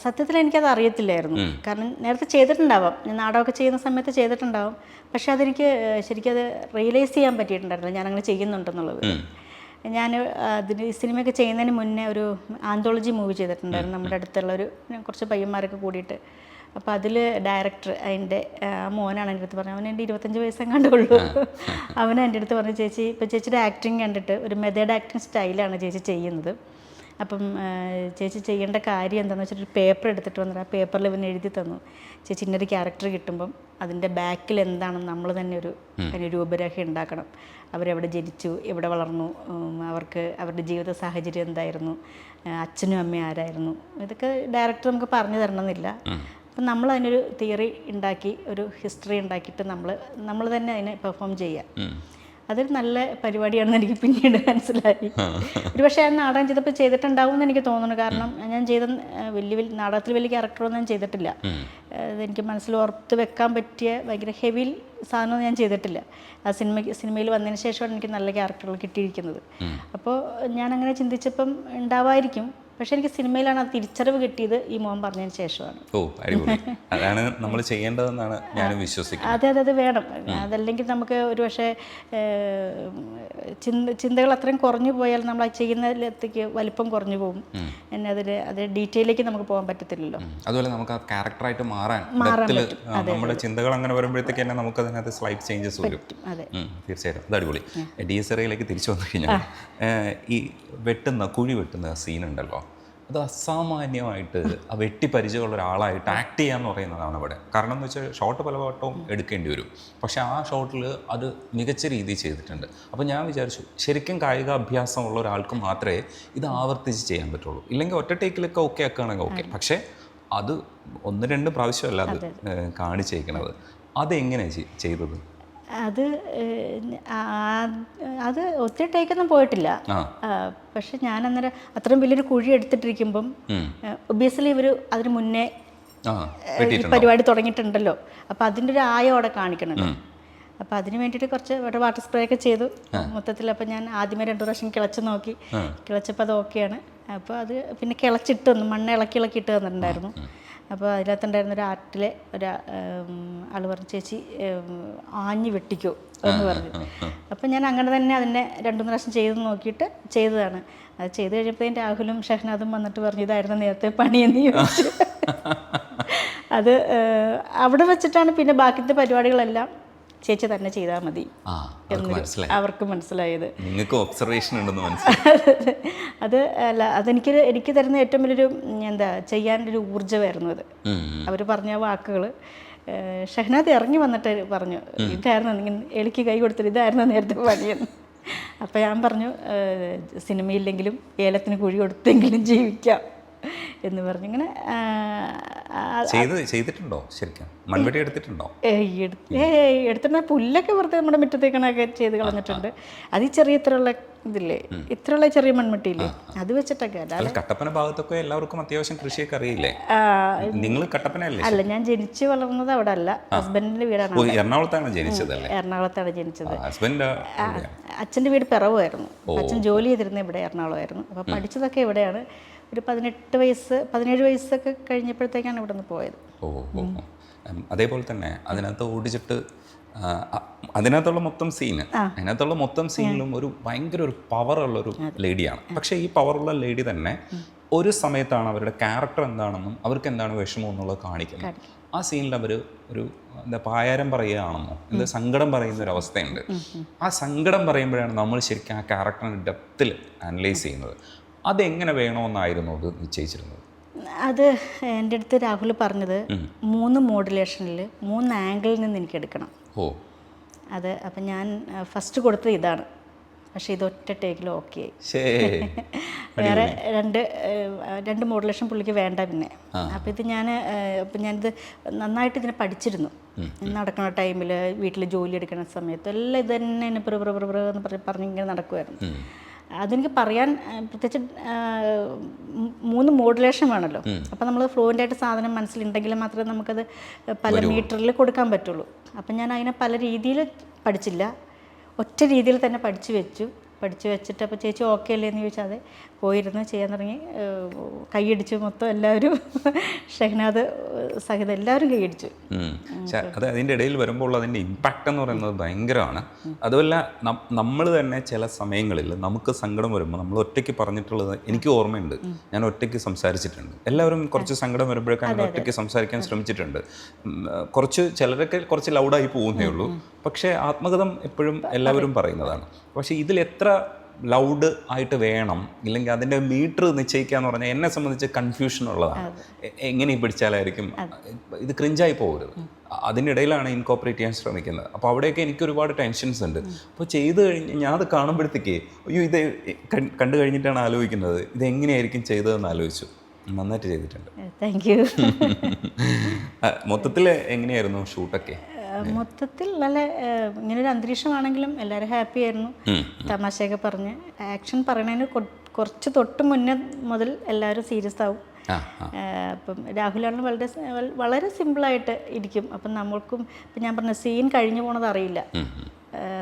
[SPEAKER 1] സത്യത്തിൽ എനിക്കത് അറിയത്തില്ലായിരുന്നു. കാരണം നേരത്തെ ചെയ്തിട്ടുണ്ടാവാം, ഞാൻ നാടകമൊക്കെ ചെയ്യുന്ന സമയത്ത് ചെയ്തിട്ടുണ്ടാവും. പക്ഷെ അതെനിക്ക് ശരിക്കും അത് റിയലൈസ് ചെയ്യാൻ പറ്റിയിട്ടുണ്ടായിരുന്നില്ല ഞാനങ്ങനെ ചെയ്യുന്നുണ്ടെന്നുള്ളത്. ഞാൻ അതിന് സിനിമയൊക്കെ ചെയ്യുന്നതിന് മുന്നേ ഒരു ആന്തോളജി മൂവി ചെയ്തിട്ടുണ്ടായിരുന്നു. നമ്മുടെ അടുത്തുള്ളൊരു കുറച്ച് പയ്യന്മാരൊക്കെ കൂടിയിട്ട് അപ്പോൾ അതിൽ ഡയറക്ടർ അതിൻ്റെ മോനാണ് എൻ്റെ അടുത്ത് പറഞ്ഞത്. അവൻ എൻ്റെ 25 വയസ്സെങ്ങാണ്ടേ ഉള്ളൂ. അവൻ എൻ്റെ അടുത്ത് പറഞ്ഞു, ചേച്ചി ഇപ്പോൾ ചേച്ചിയുടെ ആക്ടിങ് കണ്ടിട്ട് ഒരു മെത്തേഡ് ആക്ടിങ് സ്റ്റൈലാണ് ചേച്ചി ചെയ്യുന്നത്. അപ്പം ചേച്ചി ചെയ്യേണ്ട കാര്യം എന്താണെന്ന് വെച്ചിട്ട് ഒരു പേപ്പർ എടുത്തിട്ട് വന്നിട്ട് ആ പേപ്പറിൽ ഇവൻ എഴുതി തന്നു, ചേച്ചി ഇന്നൊരു ക്യാരക്ടർ കിട്ടുമ്പം അതിൻ്റെ ബാക്കിൽ എന്താണെന്ന് നമ്മൾ തന്നെ അതിന് രൂപരേഖ ഉണ്ടാക്കണം. അവരെവിടെ ജനിച്ചു, എവിടെ വളർന്നു, അവർക്ക് അവരുടെ ജീവിത സാഹചര്യം എന്തായിരുന്നു, അച്ഛനും അമ്മയും ആരായിരുന്നു, ഇതൊക്കെ ഡയറക്ടർ നമുക്ക് പറഞ്ഞു തരണമെന്നില്ല. അപ്പം നമ്മൾ അതിനൊരു തിയറി ഉണ്ടാക്കി ഒരു ഹിസ്റ്ററി ഉണ്ടാക്കിയിട്ട് നമ്മൾ തന്നെ അതിനെ പെർഫോം ചെയ്യുക. അതൊരു നല്ല പരിപാടിയാണെന്ന് എനിക്ക് പിന്നീട് മനസ്സിലായി. ഒരു പക്ഷേ ഞാൻ നാടകം ചെയ്തപ്പോൾ ചെയ്തിട്ടുണ്ടാവും എന്ന് എനിക്ക് തോന്നുന്നു. കാരണം ഞാൻ ചെയ്ത വലിയ നാടകത്തിൽ വലിയ ക്യാരക്ടറൊന്നും ഞാൻ ചെയ്തിട്ടില്ല. അതെനിക്ക് മനസ്സിൽ ഓർത്ത് വെക്കാൻ പറ്റിയ ഭയങ്കര ഹെവി സാധനമൊന്നും ഞാൻ ചെയ്തിട്ടില്ല. ആ സിനിമയിൽ വന്നതിന് ശേഷമാണ് എനിക്ക് നല്ല ക്യാരക്ടറുകൾ കിട്ടിയിരിക്കുന്നത്. അപ്പോൾ ഞാനങ്ങനെ ചിന്തിച്ചപ്പം ഉണ്ടാവായിരിക്കും. പക്ഷെ എനിക്ക് സിനിമയിലാണ് അത് തിരിച്ചറിവ് കിട്ടിയത് ഈ മോൻ പറഞ്ഞതിന് ശേഷമാണ്.
[SPEAKER 2] ഓ അടിപൊളി. അതാണ് നമ്മൾ ചെയ്യേണ്ടതെന്നാണ് ഞാനും വിശ്വസിക്കുന്നത്.
[SPEAKER 1] അതെ, അത് വേണം. അതല്ലെങ്കിൽ നമുക്ക് ഒരു പക്ഷേ ചിന്തകൾ അത്രയും കുറഞ്ഞു പോയാൽ നമ്മൾ ചെയ്യുന്നതിലേക്ക് വലിപ്പം കുറഞ്ഞു പോകും. എന്നെ അത് ഡീറ്റെയിലേക്ക് നമുക്ക് പോകാൻ പറ്റത്തില്ലല്ലോ.
[SPEAKER 2] അതുപോലെ നമുക്ക് ആ ക്യാരക്ടറായിട്ട് മാറാൻ നമ്മുടെ ചിന്തകൾ അങ്ങനെ വരുമ്പോഴത്തേക്ക് തന്നെ നമുക്ക് അതിനകത്ത് സ്ലൈറ്റ് ചേഞ്ചസ് വരും. തീർച്ചയായിട്ടും അത് അടിപൊളി. DSRയിലേക്ക് തിരിച്ചു വന്നു കഴിഞ്ഞാൽ ഈ കുഴി വെട്ടുന്ന സീനുണ്ടല്ലോ, അത് അസാമാന്യമായിട്ട് ആ വെട്ടി പരിചയമുള്ള ഒരാളായിട്ട് ആക്ട് ചെയ്യാന്ന് പറയുന്നതാണ് ഇവിടെ. കാരണം എന്ന് വെച്ചാൽ ഷോട്ട് പല വട്ടവും എടുക്കേണ്ടി വരും. പക്ഷേ ആ ഷോട്ടിൽ അത് മികച്ച രീതിയിൽ ചെയ്തിട്ടുണ്ട്. അപ്പോൾ ഞാൻ വിചാരിച്ചു ശരിക്കും കായികാഭ്യാസമുള്ള ഒരാൾക്ക് മാത്രമേ ഇത് ആവർത്തിച്ച് ചെയ്യാൻ പറ്റുള്ളൂ. ഇല്ലെങ്കിൽ ഒറ്റ ടേക്കിലൊക്കെ ഓക്കെ ആക്കുകയാണെങ്കിൽ ഓക്കെ. പക്ഷേ അത് 1-2 പ്രാവശ്യമല്ല അത് കാണിച്ചേക്കണത്. അതെങ്ങനെയാണ് ചെയ്തത്?
[SPEAKER 1] അത് ഒത്തിരി ടേക്കൊന്നും പോയിട്ടില്ല. പക്ഷെ ഞാൻ അന്നേരം അത്രയും വലിയൊരു കുഴി എടുത്തിട്ടിരിക്കുമ്പം ഒബ്വിയസ്ലി ഇവർ അതിന് മുന്നേ പരിപാടി തുടങ്ങിയിട്ടുണ്ടല്ലോ. അപ്പം അതിൻ്റെ ഒരു ആയം അവിടെ കാണിക്കണല്ലോ. അപ്പോൾ അതിന് വേണ്ടിയിട്ട് കുറച്ച് വാട്ടർ സ്പ്രേ ഒക്കെ ചെയ്തു മൊത്തത്തിൽ. അപ്പം ഞാൻ ആദ്യമേ 2 പ്രാവശ്യം കിളച്ച് നോക്കി. കിളച്ചപ്പോൾ അത് ഓക്കെയാണ്. അപ്പോൾ അത് പിന്നെ കിളച്ചിട്ട് തന്നു, മണ്ണ് ഇളക്കി ഇട്ട് തന്നിട്ടുണ്ടായിരുന്നു. അപ്പോൾ അതിനകത്തുണ്ടായിരുന്ന ഒരു ആർട്ടിലെ ആൾ പറഞ്ഞു, ചേച്ചി ആഞ്ഞ് വെട്ടിക്കോ എന്ന് പറഞ്ഞു. അപ്പം ഞാൻ അങ്ങനെ തന്നെ അതിനെ 2-3 പ്രാവശ്യം ചെയ്ത് നോക്കിയിട്ട് ചെയ്തതാണ്. അത് ചെയ്ത് കഴിഞ്ഞപ്പോഴത്തേക്കും രാഹുലും ഷഹ്നാദും വന്നിട്ട് പറഞ്ഞു, ഇതായിരുന്നു നേരത്തെ പണിയെന്ന് ചോദിച്ചു. അത് അവിടെ വെച്ചിട്ടാണ് പിന്നെ ബാക്കിത്തെ പരിപാടികളെല്ലാം ചേച്ചി തന്നെ ചെയ്താൽ മതി എന്ന് അവർക്ക് മനസ്സിലായത്.
[SPEAKER 2] നിങ്ങൾക്ക് ഒബ്സർവേഷൻ ഉണ്ടെന്ന് മനസ്സിലായി.
[SPEAKER 1] അത് അല്ല, എനിക്ക് തരുന്ന ഏറ്റവും വലിയൊരു ചെയ്യാനൊരു ഊർജ്ജമായിരുന്നു അത്. അവർ പറഞ്ഞ വാക്കുകൾ. ഷഹ്നാദ് ഇറങ്ങി വന്നിട്ട് പറഞ്ഞു, ഇതായിരുന്നു എനിക്ക് കൈ കൊടുത്തിട്ട് ഇതായിരുന്നു നേരത്തെ പണിയെന്ന്. അപ്പം ഞാൻ പറഞ്ഞു, സിനിമയില്ലെങ്കിലും ഏലത്തിന് കുഴി കൊടുത്തെങ്കിലും ജീവിക്കാം എന്ന് പറഞ്ഞു. ഇങ്ങനെ
[SPEAKER 2] ചെയ്തിട്ടുണ്ടോ? ശരിക്കും മൺവെട്ടി എടുത്തിട്ടുണ്ടോ?
[SPEAKER 1] എടുത്തിട്ട് പുല്ലൊക്കെ വെറുതെ നമ്മുടെ മുറ്റത്തേക്കണൊക്കെ ചെയ്ത് കളഞ്ഞിട്ടുണ്ട്. അത് ഈ ഇത്രയുള്ള ഇതില്ലേ, ഇത്രയുള്ള ചെറിയ മൺവെട്ടിയില്ലേ, അത് വെച്ചിട്ടൊക്കെ.
[SPEAKER 2] കട്ടപ്പന ഭാഗത്തൊക്കെ എല്ലാവർക്കും അത്യാവശ്യം കൃഷിയൊക്കെ അറിയില്ലേ? നിങ്ങൾ കട്ടപ്പനയല്ലേ?
[SPEAKER 1] അല്ല, ഞാൻ ജനിച്ചു വളർന്നത് അവിടെ അല്ല. ഹസ്ബൻഡിന്റെ വീടാണ്
[SPEAKER 2] എറണാകുളത്താണ് ജനിച്ചത്.
[SPEAKER 1] എറണാകുളത്താണ് ജനിച്ചത്. അച്ഛൻ്റെ വീട് പിറവായിരുന്നു. അച്ഛൻ ജോലി ചെയ്തിരുന്നത് ഇവിടെ എറണാകുളമായിരുന്നു. അപ്പോൾ പഠിച്ചതൊക്കെ ഇവിടെയാണ്. ഒരു 17 വയസ്സൊക്കെ കഴിഞ്ഞപ്പോഴത്തേക്കാണ് ഇവിടെ നിന്ന് പോയത്.
[SPEAKER 2] അതേപോലെ തന്നെ അതിനകത്ത് ഓടിച്ചിട്ട് അതിനകത്തുള്ള മൊത്തം സീനിലും ഒരു ഭയങ്കര ഒരു പവറുള്ളൊരു ലേഡിയാണ്. പക്ഷേ ഈ പവറുള്ള ലേഡി തന്നെ ഒരു സമയത്താണ് അവരുടെ ക്യാരക്ടർ എന്താണെന്നും അവർക്ക് എന്താണ് വിഷമം എന്നുള്ളത് കാണിക്കുന്നത്. ആ സീനിൽ അവർ ഒരു പായാരം പറയുകയാണെന്നോ സങ്കടം പറയുന്ന ഒരു അവസ്ഥയുണ്ട്. ആ സങ്കടം പറയുമ്പോഴാണ് നമ്മൾ ശരിക്കും ആ ക്യാരക്ടറിൻ്റെ ഡെപ്തിൽ അനലൈസ് ചെയ്യുന്നത്. അതെങ്ങനെ വേണമെന്നായിരുന്നു അത് നിശ്ചയിച്ചിരുന്നത്?
[SPEAKER 1] അത് എൻ്റെ അടുത്ത് രാഹുൽ പറഞ്ഞത് 3 മോഡുലേഷനിൽ 3 ആംഗിളിൽ നിന്ന് എനിക്ക് എടുക്കണം. അത് അപ്പം ഞാൻ ഫസ്റ്റ് കൊടുത്തത് ഇതാണ്. പക്ഷേ ഇത് ഒറ്റ ടേക്കിൽ ഓക്കെ ആയി. വേറെ 2 മോഡുലേഷൻ പുള്ളിക്ക് വേണ്ട. പിന്നെ അപ്പം ഞാനിത് നന്നായിട്ട് ഇതിനെ പഠിച്ചിരുന്നു. നടക്കുന്ന ടൈമിൽ വീട്ടിൽ ജോലി എടുക്കുന്ന സമയത്ത് എല്ലാം ഇത് തന്നെ എന്ന് പറഞ്ഞിങ്ങനെ നടക്കുമായിരുന്നു. അതെനിക്ക് പറയാൻ പ്രത്യേകിച്ച് 3 മോഡുലേഷൻ വേണമല്ലോ. അപ്പം നമ്മൾ ഫ്ലുവൻ്റായിട്ട് സാധനം മനസ്സിലുണ്ടെങ്കിൽ മാത്രമേ നമുക്കത് പല മീറ്ററിൽ കൊടുക്കാൻ പറ്റുള്ളൂ. അപ്പം ഞാൻ അതിനെ പല രീതിയിൽ പഠിച്ചില്ല, ഒറ്റ രീതിയിൽ തന്നെ പഠിച്ചു വെച്ചു. പഠിച്ച് വെച്ചിട്ട് അപ്പോൾ ചേച്ചി ഓക്കെ അല്ലേ എന്ന് ചോദിച്ചാൽ അതെ, പോയിരുന്ന് ചെയ്യാൻ തുടങ്ങി. കൈയടിച്ചു മൊത്തം എല്ലാവരും, ഷഹനാദ് സഹിതം എല്ലാവരും കൈയടിച്ചു.
[SPEAKER 2] അത് അതിൻ്റെ ഇടയിൽ വരുമ്പോൾ അതിൻ്റെ ഇമ്പാക്റ്റ് എന്ന് പറയുന്നത് ഭയങ്കരമാണ്. അതുമല്ല നമ്മൾ തന്നെ ചില സമയങ്ങളിൽ നമുക്ക് സങ്കടം വരുമ്പോൾ നമ്മൾ ഒറ്റയ്ക്ക് പറഞ്ഞിട്ടുള്ളത് എനിക്ക് ഓർമ്മയുണ്ട്. ഞാൻ ഒറ്റയ്ക്ക് സംസാരിച്ചിട്ടുണ്ട്. എല്ലാവരും കുറച്ച് സങ്കടം വരുമ്പോഴൊക്കെ അങ്ങനെ ഒറ്റയ്ക്ക് സംസാരിക്കാൻ ശ്രമിച്ചിട്ടുണ്ട്. ചിലരൊക്കെ കുറച്ച് ലൗഡായി പോകുന്നേ ഉള്ളൂ. പക്ഷേ ആത്മകഥം എപ്പോഴും എല്ലാവരും പറയുന്നതാണ്. പക്ഷേ ഇതിൽ എത്ര ലൗഡ് ആയിട്ട് വേണം, ഇല്ലെങ്കിൽ അതിൻ്റെ മീറ്റർ നിശ്ചയിക്കുക എന്ന് പറഞ്ഞാൽ എന്നെ സംബന്ധിച്ച് കൺഫ്യൂഷൻ ഉള്ളതാണ്. എങ്ങനെ പിടിച്ചാലായിരിക്കും ഇത് ക്രിഞ്ചായി പോകരുത്. അതിനിടയിലാണ് ഇൻകോപ്പറേറ്റ് ചെയ്യാൻ ശ്രമിക്കുന്നത്. അപ്പോൾ അവിടെയൊക്കെ എനിക്ക് ഒരുപാട് ടെൻഷൻസ് ഉണ്ട്. അപ്പോൾ ചെയ്ത് കഴിഞ്ഞ് ഞാൻ അത് കാണുമ്പോഴത്തേക്ക് അയ്യോ ഇത് കണ്ടു കഴിഞ്ഞിട്ടാണ് ആലോചിക്കുന്നത് ഇതെങ്ങനെയായിരിക്കും ചെയ്തതെന്ന് ആലോചിച്ചു. നന്നായിട്ട് ചെയ്തിട്ടുണ്ട്.
[SPEAKER 1] Thank you.
[SPEAKER 2] മൊത്തത്തിൽ എങ്ങനെയായിരുന്നു ഷൂട്ടൊക്കെ?
[SPEAKER 1] മൊത്തത്തിൽ നല്ല ഇങ്ങനൊരു അന്തരീക്ഷമാണെങ്കിലും എല്ലാവരും ഹാപ്പി ആയിരുന്നു. തമാശയൊക്കെ പറഞ്ഞ് ആക്ഷൻ പറയണതിന് കുറച്ച് തൊട്ട് മുന്നേ മുതൽ എല്ലാവരും സീരിയസ് ആവും. അപ്പം രാഹുലാണ് വളരെ സിമ്പിളായിട്ട് ഇരിക്കും. അപ്പം നമ്മൾക്കും ഇപ്പം ഞാൻ പറഞ്ഞ സീൻ കഴിഞ്ഞു പോണത് അറിയില്ല.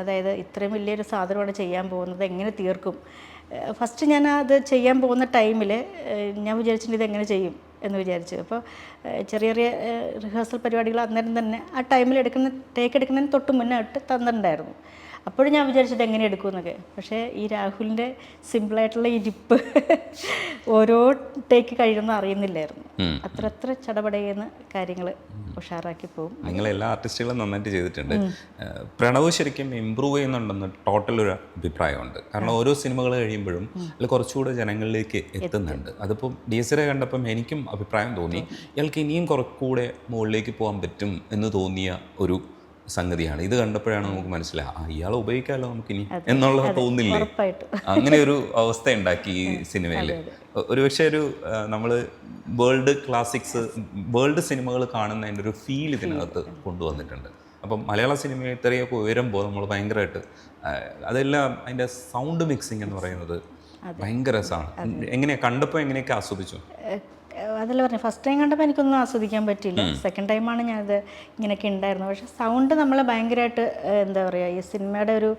[SPEAKER 1] അതായത് ഇത്രയും വലിയൊരു സാധനമാണ് ചെയ്യാൻ പോകുന്നത്, എങ്ങനെ തീർക്കും. ഫസ്റ്റ് ഞാൻ അത് ചെയ്യാൻ പോകുന്ന ടൈമിൽ ഞാൻ വിചാരിച്ചിട്ട് ഇതെങ്ങനെ ചെയ്യും എന്ന് വിചാരിച്ചു. അപ്പോൾ ചെറിയ ചെറിയ റിഹേഴ്സൽ പരിപാടികൾ അന്നേരം തന്നെ ആ ടൈമിൽ ടേക്ക് എടുക്കുന്നതിന് തൊട്ട് മുന്നേ ഇട്ട് തന്നിട്ടുണ്ടായിരുന്നു. അപ്പോഴും ഞാൻ വിചാരിച്ചത് എങ്ങനെ എടുക്കുമെന്നൊക്കെ. പക്ഷേ ഈ രാഹുലിൻ്റെ സിമ്പിളായിട്ടുള്ള ഇരിപ്പ് ഓരോ ടേക്ക് കഴിയുന്ന അറിയുന്നില്ലായിരുന്നു. അത്ര ചടപടയുന്ന കാര്യങ്ങൾ ഉഷാറാക്കി പോകും.
[SPEAKER 2] നിങ്ങൾ എല്ലാ ആർട്ടിസ്റ്റുകളും നന്നായിട്ട് ചെയ്തിട്ടുണ്ട്. പ്രണവ് ശരിക്കും ഇമ്പ്രൂവ് ചെയ്യുന്നുണ്ടെന്ന് ടോട്ടൽ ഒരു അഭിപ്രായമുണ്ട്. കാരണം ഓരോ സിനിമകൾ കഴിയുമ്പോഴും അതിൽ കുറച്ചുകൂടെ ജനങ്ങളിലേക്ക് എത്തുന്നുണ്ട്. അതിപ്പം DSRA കണ്ടപ്പം എനിക്കും അഭിപ്രായം തോന്നി ഇയാൾക്ക് ഇനിയും കുറച്ചുകൂടെ മുകളിലേക്ക് പോകാൻ പറ്റും എന്ന് തോന്നിയ ഒരു സംഗതിയാണ്. ഇത് കണ്ടപ്പോഴാണ് നമുക്ക് മനസ്സിലാവുക ഇയാളെ ഉപയോഗിക്കാമല്ലോ നമുക്കിനി എന്നുള്ളത് തോന്നില്ലേ? അങ്ങനെ ഒരു അവസ്ഥ ഉണ്ടാക്കി ഈ സിനിമയിൽ. ഒരുപക്ഷെ നമ്മൾ വേൾഡ് സിനിമകൾ കാണുന്നതിൻ്റെ ഒരു ഫീൽ ഇതിനകത്ത് കൊണ്ടുവന്നിട്ടുണ്ട്. അപ്പം മലയാള സിനിമ ഇത്രയൊക്കെ ഉയരുമ്പോൾ നമ്മൾ ഭയങ്കരമായിട്ട് അതെല്ലാം അതിൻ്റെ സൗണ്ട് മിക്സിങ് എന്ന് പറയുന്നത് ഭയങ്കര രസമാണ്. കണ്ടപ്പോൾ എങ്ങനെയൊക്കെ ആസ്വദിച്ചു?
[SPEAKER 1] അതല്ല പറഞ്ഞു, ഫസ്റ്റ് ടൈം കണ്ടപ്പോൾ എനിക്കൊന്നും ആസ്വദിക്കാൻ പറ്റിയില്ല. സെക്കൻഡ് ടൈമാണ് ഞാനത് ഇങ്ങനെയൊക്കെ ഉണ്ടായിരുന്നു. പക്ഷെ സൗണ്ട് നമ്മളെ ഭയങ്കരമായിട്ട് എന്താ പറയുക, ഈ സിനിമയുടെ ഒരു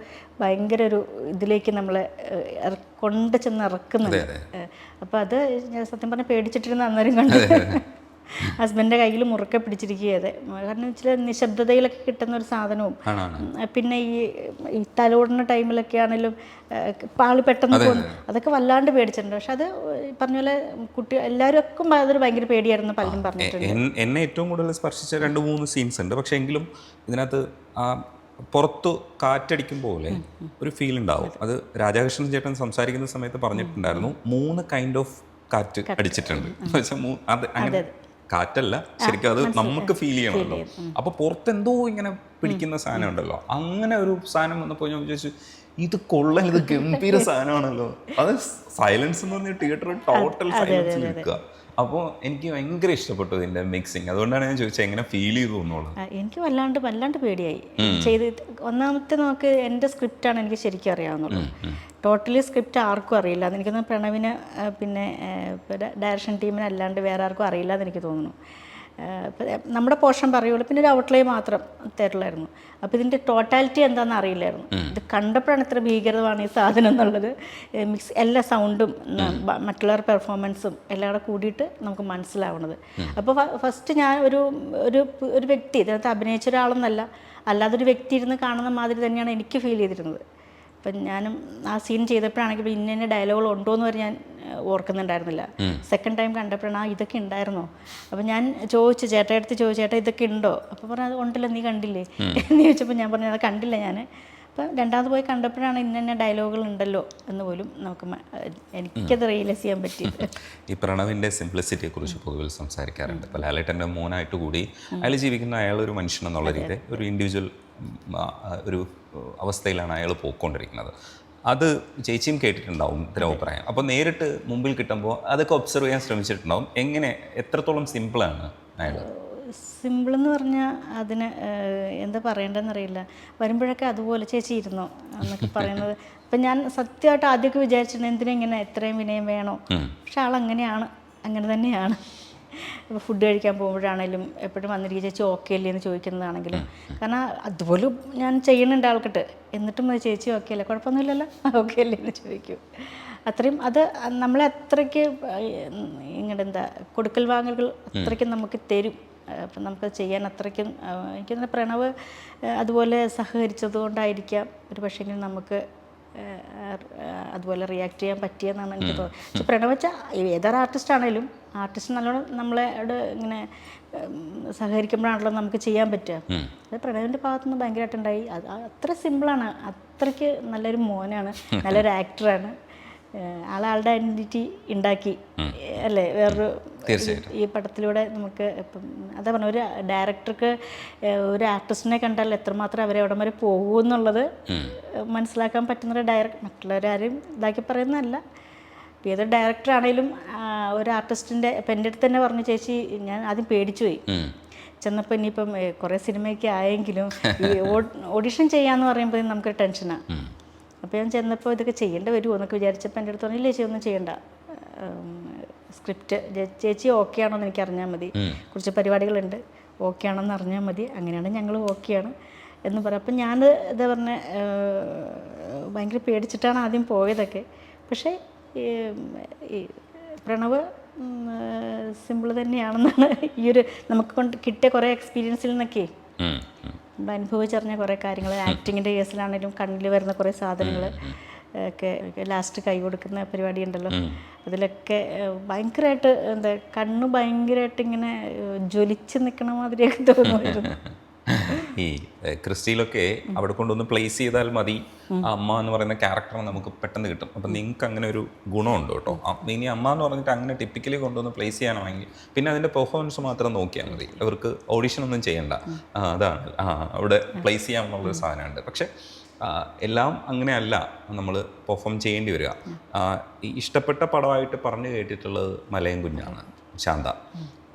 [SPEAKER 1] ഭയങ്കര ഒരു ഇതിലേക്ക് നമ്മളെ കൊണ്ട് ചെന്ന് ഇറക്കുന്നുണ്ട്. അപ്പോൾ അത് ഞാൻ സത്യം പറഞ്ഞാൽ പേടിച്ചിട്ടിരുന്ന അന്നേരം കണ്ടു. ഹസ്ബൻഡിൻ്റെ കയ്യിൽ മുറുക്കെ പിടിച്ചിരിക്കുകയത്. കാരണം ചില നിശബ്ദതയിലൊക്കെ കിട്ടുന്ന ഒരു സാധനവും പിന്നെ ഈ തലോടുന്ന ടൈമിലൊക്കെ ആണെങ്കിലും പാളി പെട്ടെന്ന് പോകുന്നു, അതൊക്കെ വല്ലാണ്ട് പേടിച്ചിട്ടുണ്ട്. പക്ഷെ അത് പറഞ്ഞ പോലെ എല്ലാവർക്കും അതൊരു ഭയങ്കര പേടിയായിരുന്നു, പലരും പറഞ്ഞിട്ടുണ്ട്.
[SPEAKER 2] എന്നെ ഏറ്റവും കൂടുതൽ സ്പർശിച്ച 2-3 സീൻസ് ഉണ്ട്. പക്ഷെ എങ്കിലും ഇതിനകത്ത് പുറത്തു കാറ്റടിക്കും പോലെ ഒരു ഫീൽ ഉണ്ടാവും. അത് രാധാകൃഷ്ണൻ ചേട്ടൻ സംസാരിക്കുന്ന സമയത്ത് പറഞ്ഞിട്ടുണ്ടായിരുന്നു 3 കൈൻഡ് ഓഫ് കാറ്റ് അടിച്ചിട്ടുണ്ട്. അങ്ങനെ കാറ്റല്ല ശരിക്കും, അത് നമുക്ക് ഫീൽ ചെയ്യണമല്ലോ. അപ്പൊ പുറത്തെന്തോ ഇങ്ങനെ പിടിക്കുന്ന സാധനം ഉണ്ടല്ലോ, അങ്ങനെ ഒരു സാധനം വന്നപ്പോൾ ഞാൻ വിചാരിച്ചു ഇത് കൊള്ളാൻ, ഇത് ഗംഭീര സാധനമാണല്ലോ. അത് സൈലൻസ് എന്ന് പറഞ്ഞ തിയേറ്റർ ടോട്ടൽ സൈലൻസിൽ നിൽക്കുക. അപ്പോൾ എനിക്ക് ഭയങ്കര ഇഷ്ടപ്പെട്ടു ഇതിൻ്റെ മിക്സിങ്. അതുകൊണ്ടാണ് ഞാൻ ചോദിച്ചത് എങ്ങനെ ഫീൽ ചെയ്തു എന്നുള്ളത്.
[SPEAKER 1] എനിക്ക് വല്ലാണ്ട് പേടിയായി ചെയ്ത്. ഒന്നാമത്തെ നമുക്ക് എൻ്റെ സ്ക്രിപ്റ്റാണ് എനിക്ക് ശരിക്കും അറിയാവുന്നുള്ളൂ. ടോട്ടലി സ്ക്രിപ്റ്റ് ആർക്കും അറിയില്ല. അതെനിക്കൊന്ന് പ്രണവിന് പിന്നെ ഡയറക്ഷൻ ടീമിന് അല്ലാണ്ട് വേറെ ആർക്കും അറിയില്ല എന്ന് എനിക്ക് തോന്നുന്നു. നമ്മുടെ പോർഷൻ പറയുള്ളൂ, പിന്നെ ഒരു ഔട്ട്ലൈൻ മാത്രം തരുള്ളായിരുന്നു. അപ്പോൾ ഇതിൻ്റെ ടോട്ടാലിറ്റി എന്താണെന്ന് അറിയില്ലായിരുന്നു. ഇത് കണ്ടപ്പോഴാണ് ഇത്ര ഭീകരമാണ് ഈ സാധനം എന്നുള്ളത്. എല്ലാ സൗണ്ടും മറ്റുള്ളവരുടെ പെർഫോമൻസും എല്ലാം കൂടെ കൂടിയിട്ട് നമുക്ക് മനസ്സിലാവുന്നത്. അപ്പോൾ ഫസ്റ്റ് ഞാൻ ഒരു വ്യക്തി ഇതിനകത്ത് അഭിനയിച്ച ഒരാളെന്നല്ല, അല്ലാതൊരു വ്യക്തി ഇരുന്ന് കാണുന്ന മാതിരി തന്നെയാണ് എനിക്ക് ഫീൽ ചെയ്തിരുന്നത്. അപ്പം ഞാനും ആ സീൻ ചെയ്തപ്പോഴാണെങ്കിൽ ഇന്ന ഡയലോഗുകൾ ഉണ്ടോ എന്ന് വരെ ഞാൻ ഓർക്കുന്നുണ്ടായിരുന്നില്ല. സെക്കൻഡ് ടൈം കണ്ടപ്പോഴാണ് ഇതൊക്കെ ഉണ്ടായിരുന്നോ. അപ്പം ഞാൻ ചോദിച്ചു, ചേട്ടാ ചേട്ടാ ഇതൊക്കെ ഉണ്ടോ? അപ്പോൾ പറഞ്ഞു അത് ഉണ്ടല്ലോ, നീ കണ്ടില്ലേ എന്ന് ചോദിച്ചപ്പോൾ ഞാൻ പറഞ്ഞു അത് കണ്ടില്ല ഞാൻ. അപ്പം രണ്ടാമത് പോയി കണ്ടപ്പോഴാണ് ഇന്ന ഡയലോഗുകൾ ഉണ്ടല്ലോ എന്ന് പോലും എനിക്കത് റിയലൈസ് ചെയ്യാൻ പറ്റിയത്.
[SPEAKER 2] ഈ പ്രണവിൻ്റെ സിംപ്ലിസിറ്റിയെക്കുറിച്ച് പൊതുവിൽ സംസാരിക്കാറുണ്ട്. ഇപ്പോൾ ലാലേട്ടൻ്റെ മോനായിട്ട് കൂടി അയാൾ ജീവിക്കുന്ന അയാളൊരു മനുഷ്യൻ എന്നുള്ള രീതിയിൽ ഒരു ഇൻഡിവിജ്വൽ ഒരു അവസ്ഥയിലാണ് അയാൾ പോയിക്കൊണ്ടിരിക്കുന്നത്. അത് ചേച്ചിയും കേട്ടിട്ടുണ്ടാവും ഇത്തരം അഭിപ്രായം. അപ്പോൾ നേരിട്ട് മുമ്പിൽ കിട്ടുമ്പോൾ അതൊക്കെ ഒബ്സർവ് ചെയ്യാൻ ശ്രമിച്ചിട്ടുണ്ടാവും. എത്രത്തോളം സിമ്പിളാണ് അയാൾ?
[SPEAKER 1] സിമ്പിളെന്ന് പറഞ്ഞാൽ അതിന് എന്താ പറയേണ്ടതെന്നറിയില്ല. വരുമ്പോഴൊക്കെ അതുപോലെ ചേച്ചി ഇരുന്നോ എന്നൊക്കെ പറയുന്നത്. അപ്പം ഞാൻ സത്യമായിട്ട് ആദ്യമൊക്കെ വിചാരിച്ചിട്ടുണ്ട് എന്തിനാ ഇങ്ങനെ എത്രയും വിനയം വേണോ. പക്ഷെ ആളങ്ങനെയാണ്, അങ്ങനെ തന്നെയാണ്. ഇപ്പോൾ ഫുഡ് കഴിക്കാൻ പോകുമ്പോഴാണെങ്കിലും എപ്പോഴും വന്നിരിക്കുക ചേച്ചി ഓക്കെ അല്ലേ എന്ന് ചോദിക്കുന്നതാണെങ്കിലും കാരണം അതുപോലെ ഞാൻ ചെയ്യുന്നുണ്ട് ആൾക്കിട്ട് എന്നിട്ടും അത് ചേച്ചി ഓക്കെ അല്ലേ കുഴപ്പമൊന്നുമില്ലല്ലോ ഓക്കെ അല്ലേ എന്ന് ചോദിക്കും. അത്രയും അത് നമ്മളെ അത്രയ്ക്ക് ഇങ്ങനെ എന്താ കൊടുക്കൽ വാങ്ങലുകൾ അത്രയ്ക്കും നമുക്ക് തരും. അപ്പം നമുക്കത് ചെയ്യാൻ അത്രയ്ക്കും എനിക്ക് തന്നെ പ്രണവ് അതുപോലെ സഹകരിച്ചത് കൊണ്ടായിരിക്കാം ഒരു പക്ഷേങ്കിൽ നമുക്ക് അതുപോലെ റിയാക്ട് ചെയ്യാൻ പറ്റിയെന്നാണ് എനിക്ക് തോന്നുന്നത്. പക്ഷെ പ്രണവ് വെച്ചാൽ ഏതൊരു ആർട്ടിസ്റ്റ് ആണെങ്കിലും ആർട്ടിസ്റ്റ് നല്ലോണം നമ്മളോട് ഇങ്ങനെ സഹകരിക്കുമ്പോഴാണല്ലോ നമുക്ക് ചെയ്യാൻ പറ്റുക. അത് പ്രണവിൻ്റെ ഭാഗത്തുനിന്ന് ഭയങ്കരമായിട്ടുണ്ടായി. അത് അത്ര സിമ്പിളാണ്, അത്രയ്ക്ക് നല്ലൊരു മോനാണ്, നല്ലൊരു ആക്ടറാണ്. ആളുടെ ഐഡൻറ്റിറ്റി ഉണ്ടാക്കി അല്ലേ വേറൊരു ഈ പടത്തിലൂടെ നമുക്ക്. ഇപ്പം അതാ പറഞ്ഞ ഒരു ഡയറക്ടർക്ക് ഒരു ആർട്ടിസ്റ്റിനെ കണ്ടാൽ എത്രമാത്രം അവരെ എവിടം വരെ പോകുമെന്നുള്ളത് മനസ്സിലാക്കാൻ പറ്റുന്നൊരു മറ്റുള്ളവരാരും ഇതാക്കി പറയുന്നതല്ല. ഏതൊരു ഡയറക്ടറാണേലും ഒരു ആർട്ടിസ്റ്റിൻ്റെ ഇപ്പം എൻ്റെ അടുത്ത് തന്നെ പറഞ്ഞു ചേച്ചി ഞാൻ ആദ്യം പേടിച്ചു പോയി ചെന്നപ്പോൾ. ഇനിയിപ്പം കുറേ സിനിമയൊക്കെ ആയെങ്കിലും ഈ ഓഡിഷൻ ചെയ്യാമെന്ന് പറയുമ്പോൾ നമുക്ക് ടെൻഷനാണ്. അപ്പോൾ ഞാൻ ചെന്നപ്പോൾ ഇതൊക്കെ ചെയ്യേണ്ടി വരുമോ എന്നൊക്കെ വിചാരിച്ചപ്പോൾ എൻ്റെ അടുത്ത് പറഞ്ഞില്ലേ ചേച്ചി ഒന്നും ചെയ്യണ്ട, സ്ക്രിപ്റ്റ് ചേച്ചി ഓക്കെ ആണോ എന്ന് എനിക്ക് അറിഞ്ഞാൽ മതി, കുറച്ച് പരിപാടികളുണ്ട് ഓക്കെ ആണോ എന്ന് അറിഞ്ഞാൽ മതി, അങ്ങനെയാണ് ഞങ്ങൾ ഓക്കെയാണ് എന്ന് പറയും. അപ്പം ഞാൻ എന്താ പറഞ്ഞ ഭയങ്കര പേടിച്ചിട്ടാണ് ആദ്യം പോയതൊക്കെ. പക്ഷേ ഈ പ്രണവ് സിമ്പിൾ തന്നെയാണെന്നാണ് ഈ ഒരു നമുക്ക് കൊണ്ട് കിട്ടിയ കുറേ എക്സ്പീരിയൻസിൽ നിന്നൊക്കെ അനുഭവിച്ചറിഞ്ഞ കുറേ കാര്യങ്ങൾ. ആക്ടിങ്ങിൻ്റെ കേസിലാണെങ്കിലും കണ്ണിൽ വരുന്ന കുറേ സാധനങ്ങൾ ഒക്കെ ലാസ്റ്റ് കൈ കൊടുക്കുന്ന പരിപാടി ഉണ്ടല്ലോ, അതിലൊക്കെ ഭയങ്കരമായിട്ട് എന്താ കണ്ണ് ഭയങ്കരമായിട്ട് ഇങ്ങനെ ജ്വലിച്ച് നിൽക്കണ മാതിരിയൊക്കെ തോന്നുമായിരുന്നു.
[SPEAKER 2] ഈ ക്രിസ്റ്റിയിലൊക്കെ അവിടെ കൊണ്ടൊന്ന് പ്ലേസ് ചെയ്താൽ മതി അമ്മ എന്ന് പറയുന്ന ക്യാരക്ടർ നമുക്ക് പെട്ടെന്ന് കിട്ടും. അപ്പം നിങ്ങൾക്ക് അങ്ങനെ ഒരു ഗുണമുണ്ട് കേട്ടോ. ഇനി അമ്മ എന്ന് പറഞ്ഞിട്ട് അങ്ങനെ ടിപ്പിക്കലി കൊണ്ടുവന്ന് പ്ലേസ് ചെയ്യാനാണെങ്കിൽ പിന്നെ അതിൻ്റെ പെർഫോമൻസ് മാത്രം നോക്കിയാൽ മതി, അവർക്ക് ഓഡിഷൻ ഒന്നും ചെയ്യണ്ട. അതാണ് അവിടെ പ്ലേസ് ചെയ്യാമെന്നുള്ളൊരു സാധനമുണ്ട്. പക്ഷെ എല്ലാം അങ്ങനെയല്ല നമ്മൾ പെർഫോം ചെയ്യേണ്ടി വരിക. ഇഷ്ടപ്പെട്ട പടമായിട്ട് പറഞ്ഞു കേട്ടിട്ടുള്ളത് മലയൻ കുഞ്ഞാണ്, ശാന്ത.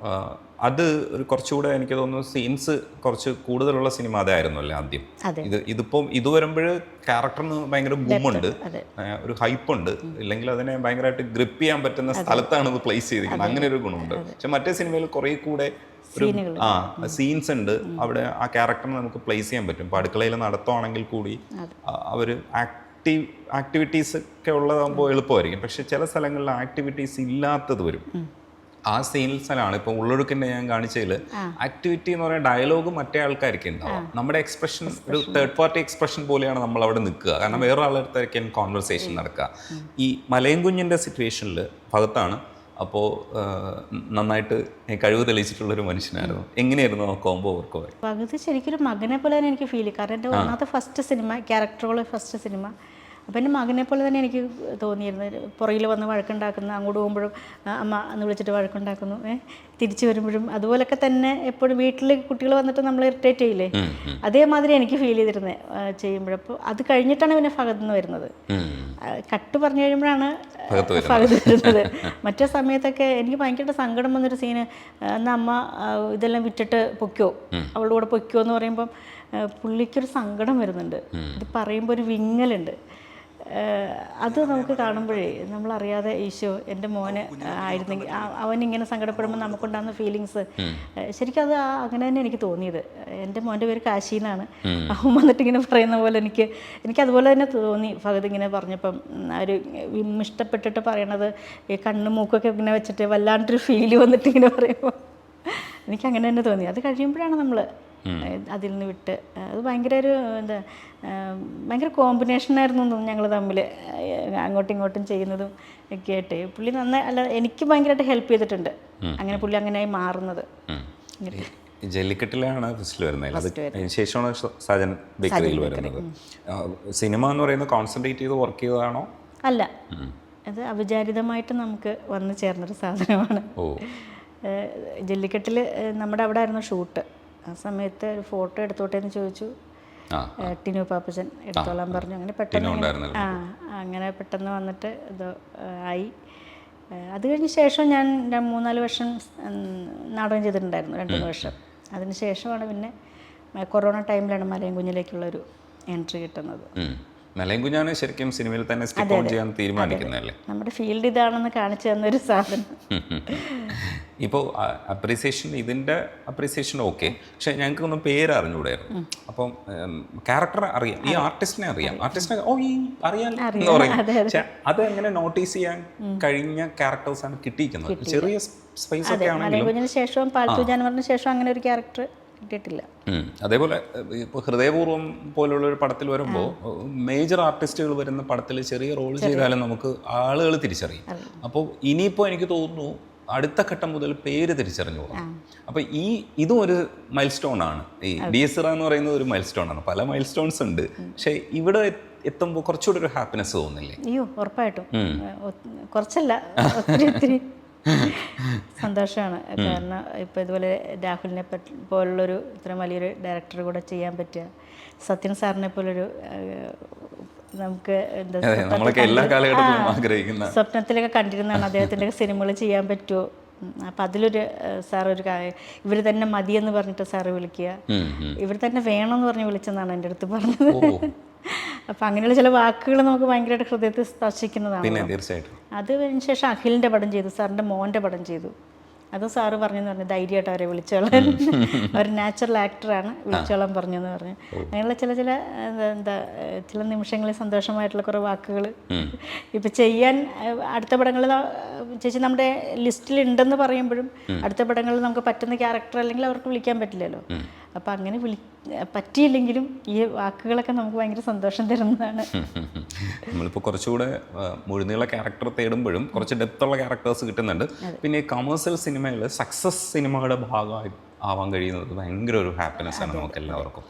[SPEAKER 2] അത് ഒരു കുറച്ചുകൂടെ എനിക്ക് തോന്നുന്നു സീൻസ് കുറച്ച് കൂടുതലുള്ള സിനിമ അതായിരുന്നല്ലേ ആദ്യം. ഇതിപ്പം ഇത് വരുമ്പോൾ ക്യാരക്ടറിന് ഭയങ്കര ബൂമുണ്ട്, ഒരു ഹൈപ്പുണ്ട്, ഇല്ലെങ്കിൽ അതിനെ ഭയങ്കരമായിട്ട് ഗ്രിപ്പ് ചെയ്യാൻ പറ്റുന്ന സ്ഥലത്താണ് ഇത് പ്ലേസ് ചെയ്തിരിക്കുന്നത്. അങ്ങനെ ഒരു ഗുണമുണ്ട്. പക്ഷെ മറ്റേ സിനിമയിൽ കുറേ കൂടെ ഒരു സീൻസ് ഉണ്ട്, അവിടെ ആ ക്യാരക്ടറിനെ നമുക്ക് പ്ലേസ് ചെയ്യാൻ പറ്റും. ഇപ്പോൾ അടുക്കളയിൽ നടത്തുവാണെങ്കിൽ കൂടി അവർ ആക്ടിവിറ്റീസ് ഒക്കെ ഉള്ളതാകുമ്പോൾ എളുപ്പമായിരിക്കും. പക്ഷെ ചില സ്ഥലങ്ങളിൽ ആക്ടിവിറ്റീസ് ഇല്ലാത്തത് വരും. ആ സീൻസിലാണ് ഇപ്പോൾ ഉള്ളൊഴുക്കിൻ്റെ ഞാൻ കാണിച്ചതിൽ ആക്ടിവിറ്റി എന്ന് പറയുന്ന ഡയലോഗ് മറ്റേ ആൾക്കാർക്ക് ഉണ്ടാവും, നമ്മുടെ എക്സ്പ്രഷൻ ഒരു തേർഡ് പാർട്ടി എക്സ്പ്രഷൻ പോലെയാണ് നമ്മൾ അവിടെ നിൽക്കുക. കാരണം വേറെ ആളുടെ കോൺവെർസേഷൻ നടക്കുക. ഈ മലയൻ കുഞ്ഞിൻ്റെ സിറ്റുവേഷനിൽ ഭാഗത്താണ്. അപ്പോൾ നന്നായിട്ട് കഴിവ് തെളിയിച്ചിട്ടുള്ളൊരു മനുഷ്യനായിരുന്നു. എങ്ങനെയായിരുന്നു ആ കോംബോ വർക്ക്?
[SPEAKER 1] പകുതി ശരിക്കും മകനെ പോലെ തന്നെ എനിക്ക് ഫീൽ ചെയ്യും. കാരണം എൻ്റെ ഒന്നാമത്തെ ഫസ്റ്റ് സിനിമ ക്യാരക്ടറുകൾ ഫസ്റ്റ് സിനിമ. അപ്പം എൻ്റെ മകനെ പോലെ തന്നെ എനിക്ക് തോന്നിയിരുന്നത്. പുറകിൽ വന്ന് വഴക്കുണ്ടാക്കുന്ന, അങ്ങോട്ട് പോകുമ്പോഴും അമ്മ എന്ന് വിളിച്ചിട്ട് വഴക്കുണ്ടാക്കുന്നു, തിരിച്ചു വരുമ്പോഴും അതുപോലൊക്കെ തന്നെ എപ്പോഴും വീട്ടിൽ കുട്ടികൾ വന്നിട്ട് നമ്മൾ ഇറിറ്റേറ്റ് ചെയ്യില്ലേ, അതേമാതിരി എനിക്ക് ഫീൽ ചെയ്തിരുന്നത് ചെയ്യുമ്പോഴപ്പോൾ. അത് കഴിഞ്ഞിട്ടാണ് പിന്നെ ഫഹദ് എന്ന് വരുന്നത്. കട്ട് പറഞ്ഞു കഴിയുമ്പോഴാണ് ഫഹദ് വരുന്നത്. മറ്റേ സമയത്തൊക്കെ എനിക്ക് ഭയങ്കരമായിട്ട് സങ്കടം വന്നൊരു സീന്, എന്നാൽ അമ്മ ഇതെല്ലാം വിറ്റിട്ട് പൊയ്ക്കോ, അവളുടെ കൂടെ പൊയ്ക്കോ എന്ന് പറയുമ്പം പുള്ളിക്കൊരു സങ്കടം വരുന്നുണ്ട്. ഇത് പറയുമ്പോൾ ഒരു വിങ്ങലുണ്ട്. അത് നമുക്ക് കാണുമ്പോഴേ നമ്മളറിയാതെ ഈശോ എൻ്റെ മോന് ആയിരുന്നെങ്കിൽ അവനിങ്ങനെ സങ്കടപ്പെടുമ്പോൾ നമുക്കുണ്ടാകുന്ന ഫീലിങ്സ് ശരിക്കും അത് അങ്ങനെ തന്നെ എനിക്ക് തോന്നിയത്. എൻ്റെ മോൻ്റെ പേര് കാശി എന്നാണ്. അവൻ വന്നിട്ട് ഇങ്ങനെ പറയുന്ന പോലെ എനിക്ക് അതുപോലെ തന്നെ തോന്നി. ഫഹദ് ഇങ്ങനെ പറഞ്ഞപ്പം ഒരു ഇഷ്ടപ്പെട്ടിട്ട് പറയണത് ഈ കണ്ണും മൂക്കൊക്കെ ഇങ്ങനെ വെച്ചിട്ട് വല്ലാണ്ടൊരു ഫീല് വന്നിട്ട് ഇങ്ങനെ പറയുമ്പോൾ എനിക്കങ്ങനെ തന്നെ തോന്നി. അത് കഴിയുമ്പോഴാണ് നമ്മൾ അതിൽ നിന്ന് വിട്ട്. അത് ഭയങ്കര ഒരു എന്താ ഭയങ്കര കോമ്പിനേഷനായിരുന്നു ഞങ്ങൾ തമ്മിൽ അങ്ങോട്ടും ഇങ്ങോട്ടും ചെയ്യുന്നതും ഒക്കെ ആയിട്ട്. പുള്ളി നന്നായി അല്ല എനിക്ക് ഭയങ്കരമായിട്ട് ഹെൽപ്പ് ചെയ്തിട്ടുണ്ട് അങ്ങനെ പുള്ളി അങ്ങനെയായി മാറുന്നത്.
[SPEAKER 2] ജല്ലിക്കെട്ടിലാണ് ഫസ്റ്റിൽ വരുന്നത്, അതിന് ശേഷമാണ് സജൻ ബേക്കറിയിൽ വരുന്നത്. സിനിമ എന്ന് പറയുന്നത് കോൺസെൻട്രേറ്റ് ചെയ്ത് വർക്ക് ചെയ്തതാണോ?
[SPEAKER 1] അല്ല, അത് അവിചാരിതമായിട്ട് നമുക്ക് വന്നു ചേർന്നൊരു സാധനമാണ്. ജല്ലിക്കെട്ടിൽ നമ്മുടെ അവിടെ ആയിരുന്നു ഷൂട്ട്. ആ സമയത്ത് ഒരു ഫോട്ടോ എടുത്തോട്ടെ എന്ന് ചോദിച്ചു. ടിനു പാപ്പച്ചൻ എടുത്തോളാൻ പറഞ്ഞു. അങ്ങനെ പെട്ടെന്ന് അങ്ങനെ പെട്ടെന്ന് വന്നിട്ട് ഇത് ആയി. അത് കഴിഞ്ഞ ശേഷം ഞാൻ 3-4 വർഷം നാടകം ചെയ്തിട്ടുണ്ടായിരുന്നു, 2-3 വർഷം. അതിന് ശേഷമാണ് പിന്നെ കൊറോണ ടൈമിലാണ് മലയൻ കുഞ്ഞിലേക്കുള്ളൊരു എൻട്രി കിട്ടുന്നത്.
[SPEAKER 2] മലയൻ കുഞ്ഞാണ് ശരിക്കും സിനിമയിൽ തന്നെ സ്റ്റിക്ക് ഓൺ ചെയ്യാൻ തീരുമാനിക്കുന്നതല്ലേ?
[SPEAKER 1] നമ്മുടെ ഫീൽഡ് ഇതാണെന്ന് കാണിച്ചു തന്നൊരു സാധനം.
[SPEAKER 2] ഇപ്പോൾ അപ്രീസിയേഷൻ ഇതിൻ്റെ അപ്രീസിയേഷൻ ഓക്കെ, പക്ഷെ ഞങ്ങൾക്കൊന്നും പേര് അറിഞ്ഞുകൂടായിരുന്നു. അപ്പം ക്യാരക്ടർ അറിയാം, ഈ ആർട്ടിസ്റ്റിനെ അറിയാം, ആർട്ടിസ്റ്റിനെ ഈ അറിയാമല്ലോ എന്ന് പറയും. പക്ഷെ അത് എങ്ങനെ നോട്ടീസ് ചെയ്യാൻ കഴിഞ്ഞ ക്യാരക്ടേഴ്സാണ് കിട്ടിയിരിക്കുന്നത്. ചെറിയ സ്പേസ് ഒക്കെ ആണെങ്കിലും
[SPEAKER 1] മലകുഞ്ഞിന് ശേഷവും പാൽത്തു ജാനവറിന് ശേഷം അങ്ങനെ ഒരു ക്യാരക്ടർ കിട്ടിയിട്ടില്ല.
[SPEAKER 2] അതേപോലെ ഇപ്പോൾ ഹൃദയപൂർവ്വം പോലുള്ള ഒരു പടത്തിൽ വരുമ്പോൾ മേജർ ആർട്ടിസ്റ്റുകൾ വരുന്ന പടത്തിൽ ചെറിയ റോൾ ചെയ്താലും നമുക്ക് ആളുകൾ തിരിച്ചറിയും. അപ്പോൾ ഇനിയിപ്പോൾ എനിക്ക് തോന്നുന്നു അടുത്ത ഘട്ടം മുതൽ പേര് തിരിച്ചറിഞ്ഞു പോകാം. അപ്പോൾ ഇതും ഒരു മൈൽ സ്റ്റോൺ ആണ്. ഈ DSR എന്ന് പറയുന്നത് ഒരു മൈൽ സ്റ്റോൺ ആണ്. പല മൈൽ സ്റ്റോൺസ് ഉണ്ട്, പക്ഷേ ഇവിടെ എത്തുമ്പോൾ കുറച്ചുകൂടി ഒരു ഹാപ്പിനെസ് തോന്നില്ലേ?
[SPEAKER 1] അയ്യോ, ഉറപ്പായിട്ടും. കുറച്ചല്ല, ഒത്തിരി സന്തോഷമാണ്. കാരണം ഇപ്പോൾ ഇതുപോലെ രാഹുലിനെ പോലുള്ളൊരു ഇത്രയും വലിയൊരു ഡയറക്ടർ കൂടെ ചെയ്യാൻ പറ്റുക, സത്യൻ സാറിനെ പോലൊരു നമുക്ക് എന്താ സ്വപ്നത്തിലൊക്കെ കണ്ടിരുന്നതാണ് അദ്ദേഹത്തിൻ്റെ സിനിമകൾ ചെയ്യാൻ പറ്റുമോ. അപ്പം അതിലൊരു സാറൊരു ഇവർ തന്നെ മതിയെന്ന് പറഞ്ഞിട്ട് സാറ് വിളിക്കുക, ഇവർ തന്നെ വേണമെന്ന് പറഞ്ഞ് വിളിച്ചെന്നാണ് എൻ്റെ അടുത്ത് പറഞ്ഞത്. അപ്പം അങ്ങനെയുള്ള ചില വാക്കുകൾ നമുക്ക് ഭയങ്കരമായിട്ട് ഹൃദയത്തെ സ്പർശിക്കുന്നതാണ്. അത് കഴിഞ്ഞ ശേഷം അഖിലിൻ്റെ പടം ചെയ്തു, സാറിൻ്റെ മോൻ്റെ പടം ചെയ്തു. അത് സാറ് പറഞ്ഞെന്ന് പറഞ്ഞു ധൈര്യമായിട്ട് അവരെ വിളിച്ചോളാൻ, അവർ നാച്ചുറൽ ആക്ടറാണ്, വിളിച്ചോളാൻ പറഞ്ഞെന്ന് പറഞ്ഞു. അങ്ങനെയുള്ള ചില നിമിഷങ്ങളിൽ സന്തോഷമായിട്ടുള്ള കുറേ വാക്കുകൾ ഇപ്പം ചെയ്യാൻ അടുത്ത പടങ്ങളിൽ ചേച്ചി നമ്മുടെ ലിസ്റ്റിലുണ്ടെന്ന് പറയുമ്പോഴും അടുത്ത പടങ്ങളിൽ നമുക്ക് പറ്റുന്ന ക്യാരക്ടർ അല്ലെങ്കിൽ അവർക്ക് വിളിക്കാൻ പറ്റില്ലല്ലോ. അപ്പം അങ്ങനെ പറ്റിയില്ലെങ്കിലും ഈ വാക്കുകളൊക്കെ നമുക്ക് ഭയങ്കര സന്തോഷം തരുന്നതാണ്.
[SPEAKER 2] നമ്മളിപ്പോൾ കുറച്ചുകൂടെ മുഴുനീള ക്യാരക്ടർ തേടുമ്പോഴും കുറച്ച് ഡെപ്തുള്ള ക്യാരക്ടേഴ്സ് കിട്ടുന്നുണ്ട്. പിന്നെ കമേഴ്സ്യൽ സിനിമയിൽ സക്സസ് സിനിമയുടെ ഭാഗമായി ആവാൻ കഴിയുന്നത് ഭയങ്കര ഒരു ഹാപ്പിനെസ് ആണ് നമുക്ക് എല്ലാവർക്കും.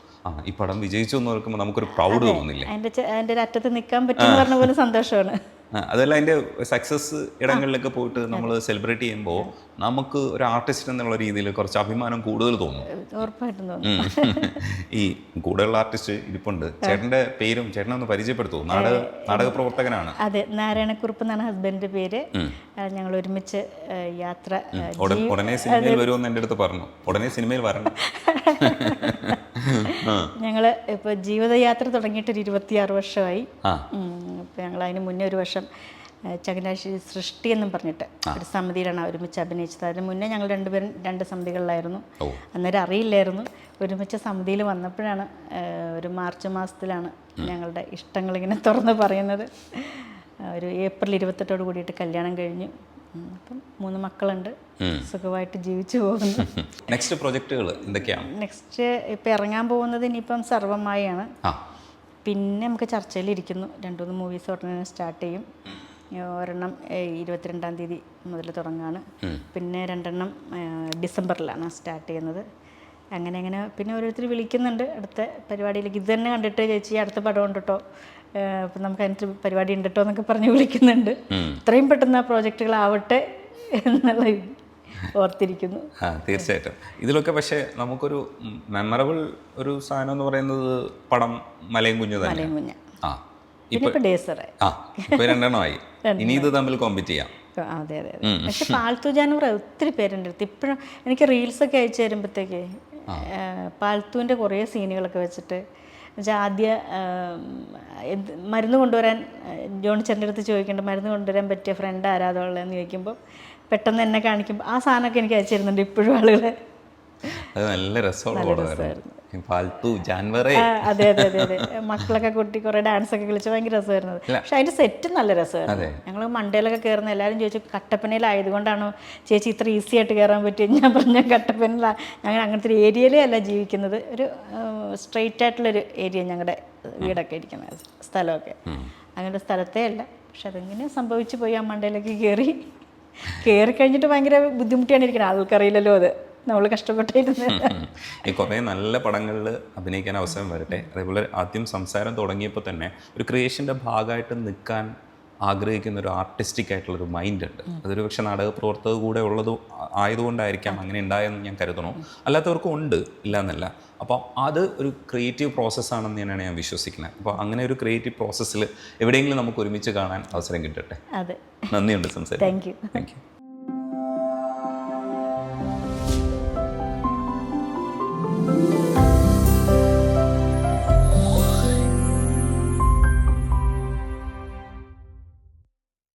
[SPEAKER 2] ഈ പടം വിജയിച്ചു എന്ന് ഓർക്കുമ്പോൾ നമുക്കൊരു പ്രൗഡ് തോന്നുന്നില്ലേ?
[SPEAKER 1] അതിൻ്റെ ഒരു അറ്റത്ത് നിൽക്കാൻ പറ്റുമെന്ന് പറഞ്ഞ പോലെ സന്തോഷമാണ്.
[SPEAKER 2] അതല്ല, അതിൻ്റെ സക്സസ് ഇടങ്ങളിലൊക്കെ പോയിട്ട് നമ്മൾ സെലിബ്രേറ്റ് ചെയ്യുമ്പോൾ നമുക്ക് ഒരു ആർട്ടിസ്റ്റ് എന്നുള്ള രീതിയിൽ കുറച്ച് അഭിമാനം കൂടുതൽ തോന്നും.
[SPEAKER 1] ഉറപ്പായിട്ടും തോന്നും.
[SPEAKER 2] ഈ കൂടെയുള്ള ആർട്ടിസ്റ്റ് ഇരിപ്പുണ്ട്, ചേട്ടൻ്റെ പേരും ചേട്ടനൊന്ന് പരിചയപ്പെടുത്തൂ. നാടക പ്രവർത്തകനാണ്.
[SPEAKER 1] അതെ, നാരായണക്കുറുപ്പ് എന്നാണ് ഹസ്ബൻഡിൻ്റെ പേര്. ഞങ്ങൾ ഒരുമിച്ച് യാത്ര.
[SPEAKER 2] ഉടനെ സിനിമയിൽ വരുമെന്ന് എൻ്റെ അടുത്ത് പറഞ്ഞു. ഉടനെ സിനിമയിൽ വരണം.
[SPEAKER 1] ഞങ്ങൾ ഇപ്പോൾ ജീവിതയാത്ര തുടങ്ങിയിട്ട് ഒരു 26 വർഷമായി. ഇപ്പോൾ ഞങ്ങൾ അതിന് മുന്നേ ഒരു വർഷം ചങ്ങനാശ്ശേരി സൃഷ്ടി എന്നും പറഞ്ഞിട്ട് ഒരു സമിതിയിലാണ് ഒരുമിച്ച് അഭിനയിച്ചത്. അതിന് മുന്നേ ഞങ്ങൾ രണ്ടുപേരും 2 സമിതികളിലായിരുന്നു. അന്നേരം അറിയില്ലായിരുന്നു. ഒരുമിച്ച് സമിതിയിൽ വന്നപ്പോഴാണ് ഒരു മാർച്ച് മാസത്തിലാണ് ഞങ്ങളുടെ ഇഷ്ടങ്ങളിങ്ങനെ തുറന്ന് പറയുന്നത്. ഒരു ഏപ്രിൽ 28 കൂടിയിട്ട് കല്യാണം കഴിഞ്ഞു. അപ്പം 3 മക്കളുണ്ട്, സുഖമായിട്ട് ജീവിച്ചു പോകുന്നു.
[SPEAKER 2] നെക്സ്റ്റ് പ്രൊജക്റ്റുകൾ എന്തൊക്കെയാണ്?
[SPEAKER 1] നെക്സ്റ്റ് ഇപ്പം ഇറങ്ങാൻ പോകുന്നത് ഇനിയിപ്പം സർവമായാണ്. പിന്നെ നമുക്ക് ചർച്ചയിലിരിക്കുന്നു 2-3 മൂവീസ് ഉടനെ സ്റ്റാർട്ട് ചെയ്യും. ഒരെണ്ണം 22-ാം തീയതി മുതൽ തുടങ്ങാണ്. പിന്നെ 2 ഡിസംബറിലാണ് സ്റ്റാർട്ട് ചെയ്യുന്നത്. അങ്ങനെ പിന്നെ ഓരോരുത്തർ വിളിക്കുന്നുണ്ട് അടുത്ത പരിപാടിയിലേക്ക്. ഇത് തന്നെ കണ്ടിട്ട് ചേച്ചി അടുത്ത പടം ഉണ്ട് കേട്ടോ, അപ്പം നമുക്ക് അതിനകത്ത് പരിപാടി ഉണ്ട് കേട്ടോ എന്നൊക്കെ പറഞ്ഞ് വിളിക്കുന്നുണ്ട്. ഇത്രയും പെട്ടെന്ന് ആ പ്രോജക്റ്റുകളാവട്ടെ എന്നുള്ള ഓർത്തിരിക്കുന്നു.
[SPEAKER 2] തീർച്ചയായിട്ടും. ഇതിലൊക്കെ പക്ഷേ നമുക്കൊരു മെമ്മറബിൾ ഒരു സാധനം എന്ന് പറയുന്നത് പടം മലയും കുഞ്ഞ് തന്നെ.
[SPEAKER 1] മലയും കുഞ്ഞ് ഇപ്പൊ ഡേസറായി.
[SPEAKER 2] ഇപ്പൊ 2 ഇനി ഇത് തമ്മിൽ കോമ്പീറ്റ് ചെയ്യാം.
[SPEAKER 1] അതെ. പക്ഷെ പാൽത്തു ജാനവർ ഒത്തിരി പേരുണ്ട് അടുത്ത്. ഇപ്പോഴും എനിക്ക് റീൽസൊക്കെ അയച്ചു തരുമ്പോഴത്തേക്ക് പാൽത്തുവിൻ്റെ കുറേ സീനുകളൊക്കെ വെച്ചിട്ട് ആദ്യ മരുന്ന് കൊണ്ടുവരാൻ ജോണിച്ചേട്ടൻ്റെ അടുത്ത് ചോദിക്കേണ്ട മരുന്ന് കൊണ്ടുവരാൻ പറ്റിയ ഫ്രണ്ട് ആരാധമുള്ളതെന്ന് ചോദിക്കുമ്പോൾ പെട്ടെന്ന് എന്നെ കാണിക്കുമ്പോൾ ആ സാധനമൊക്കെ എനിക്ക് അയച്ചു തരുന്നുണ്ട് ഇപ്പോഴും ആളുകൾ.
[SPEAKER 2] അത് നല്ല രസമായിരുന്നു.
[SPEAKER 1] അതെ. മക്കളൊക്കെ കൂട്ടി കുറേ ഡാൻസൊക്കെ കളിച്ച് ഭയങ്കര രസമായിരുന്നത്. പക്ഷെ അതിൻ്റെ സെറ്റ് നല്ല രസമായിരുന്നു. ഞങ്ങൾ മണ്ടയിലൊക്കെ കയറുന്ന എല്ലാവരും ചോദിച്ചു കട്ടപ്പനയിലായതുകൊണ്ടാണോ ചേച്ചി ഇത്ര ഈസി ആയിട്ട് കയറാൻ പറ്റും? ഞാൻ പറഞ്ഞ കട്ടപ്പനയില ഞങ്ങൾ അങ്ങനത്തെ ഒരു ഏരിയയിലേ അല്ല ജീവിക്കുന്നത്. ഒരു സ്ട്രെയിറ്റ് ആയിട്ടുള്ളൊരു ഏരിയ ഞങ്ങളുടെ വീടൊക്കെ ഇരിക്കുന്ന സ്ഥലമൊക്കെ അങ്ങനത്തെ സ്ഥലത്തേ അല്ല. പക്ഷെ അതെങ്ങനെ സംഭവിച്ചു പോയി ആ മണ്ടയിലേക്ക് കയറി കഴിഞ്ഞിട്ട് ഭയങ്കര ബുദ്ധിമുട്ടിയാണ് ഇരിക്കുന്നത്. ആൾക്കറിയില്ലല്ലോ അത് നമ്മൾ കഷ്ടപ്പെട്ടിരുന്നത്.
[SPEAKER 2] ഈ കുറേ നല്ല പടങ്ങളിൽ അഭിനയിക്കാൻ അവസരം വരട്ടെ. അതേപോലെ ആദ്യം സംസാരം തുടങ്ങിയപ്പോൾ തന്നെ ഒരു ക്രിയേഷൻ്റെ ഭാഗമായിട്ട് നിൽക്കാൻ ആഗ്രഹിക്കുന്ന ഒരു ആർട്ടിസ്റ്റിക് ആയിട്ടുള്ളൊരു മൈൻഡ് ഉണ്ട്. അതൊരു പക്ഷേ നാടക പ്രവർത്തക കൂടെ ഉള്ളത് ആയതുകൊണ്ടായിരിക്കാം അങ്ങനെ ഉണ്ടായെന്ന് ഞാൻ കരുതണോ. അല്ലാത്തവർക്കും ഉണ്ട്, ഇല്ല എന്നല്ല. അപ്പോൾ അത് ഒരു ക്രിയേറ്റീവ് പ്രോസസ്സാണെന്ന് തന്നെയാണ് ഞാൻ വിശ്വസിക്കുന്നത്. അപ്പോൾ അങ്ങനെ ഒരു ക്രിയേറ്റീവ് പ്രോസസ്സിൽ എവിടെയെങ്കിലും നമുക്ക് ഒരുമിച്ച് കാണാൻ അവസരം കിട്ടട്ടെ.
[SPEAKER 1] അതെ,
[SPEAKER 2] നന്ദിയുണ്ട് സംസാരിക്കാൻ.
[SPEAKER 1] Thank you.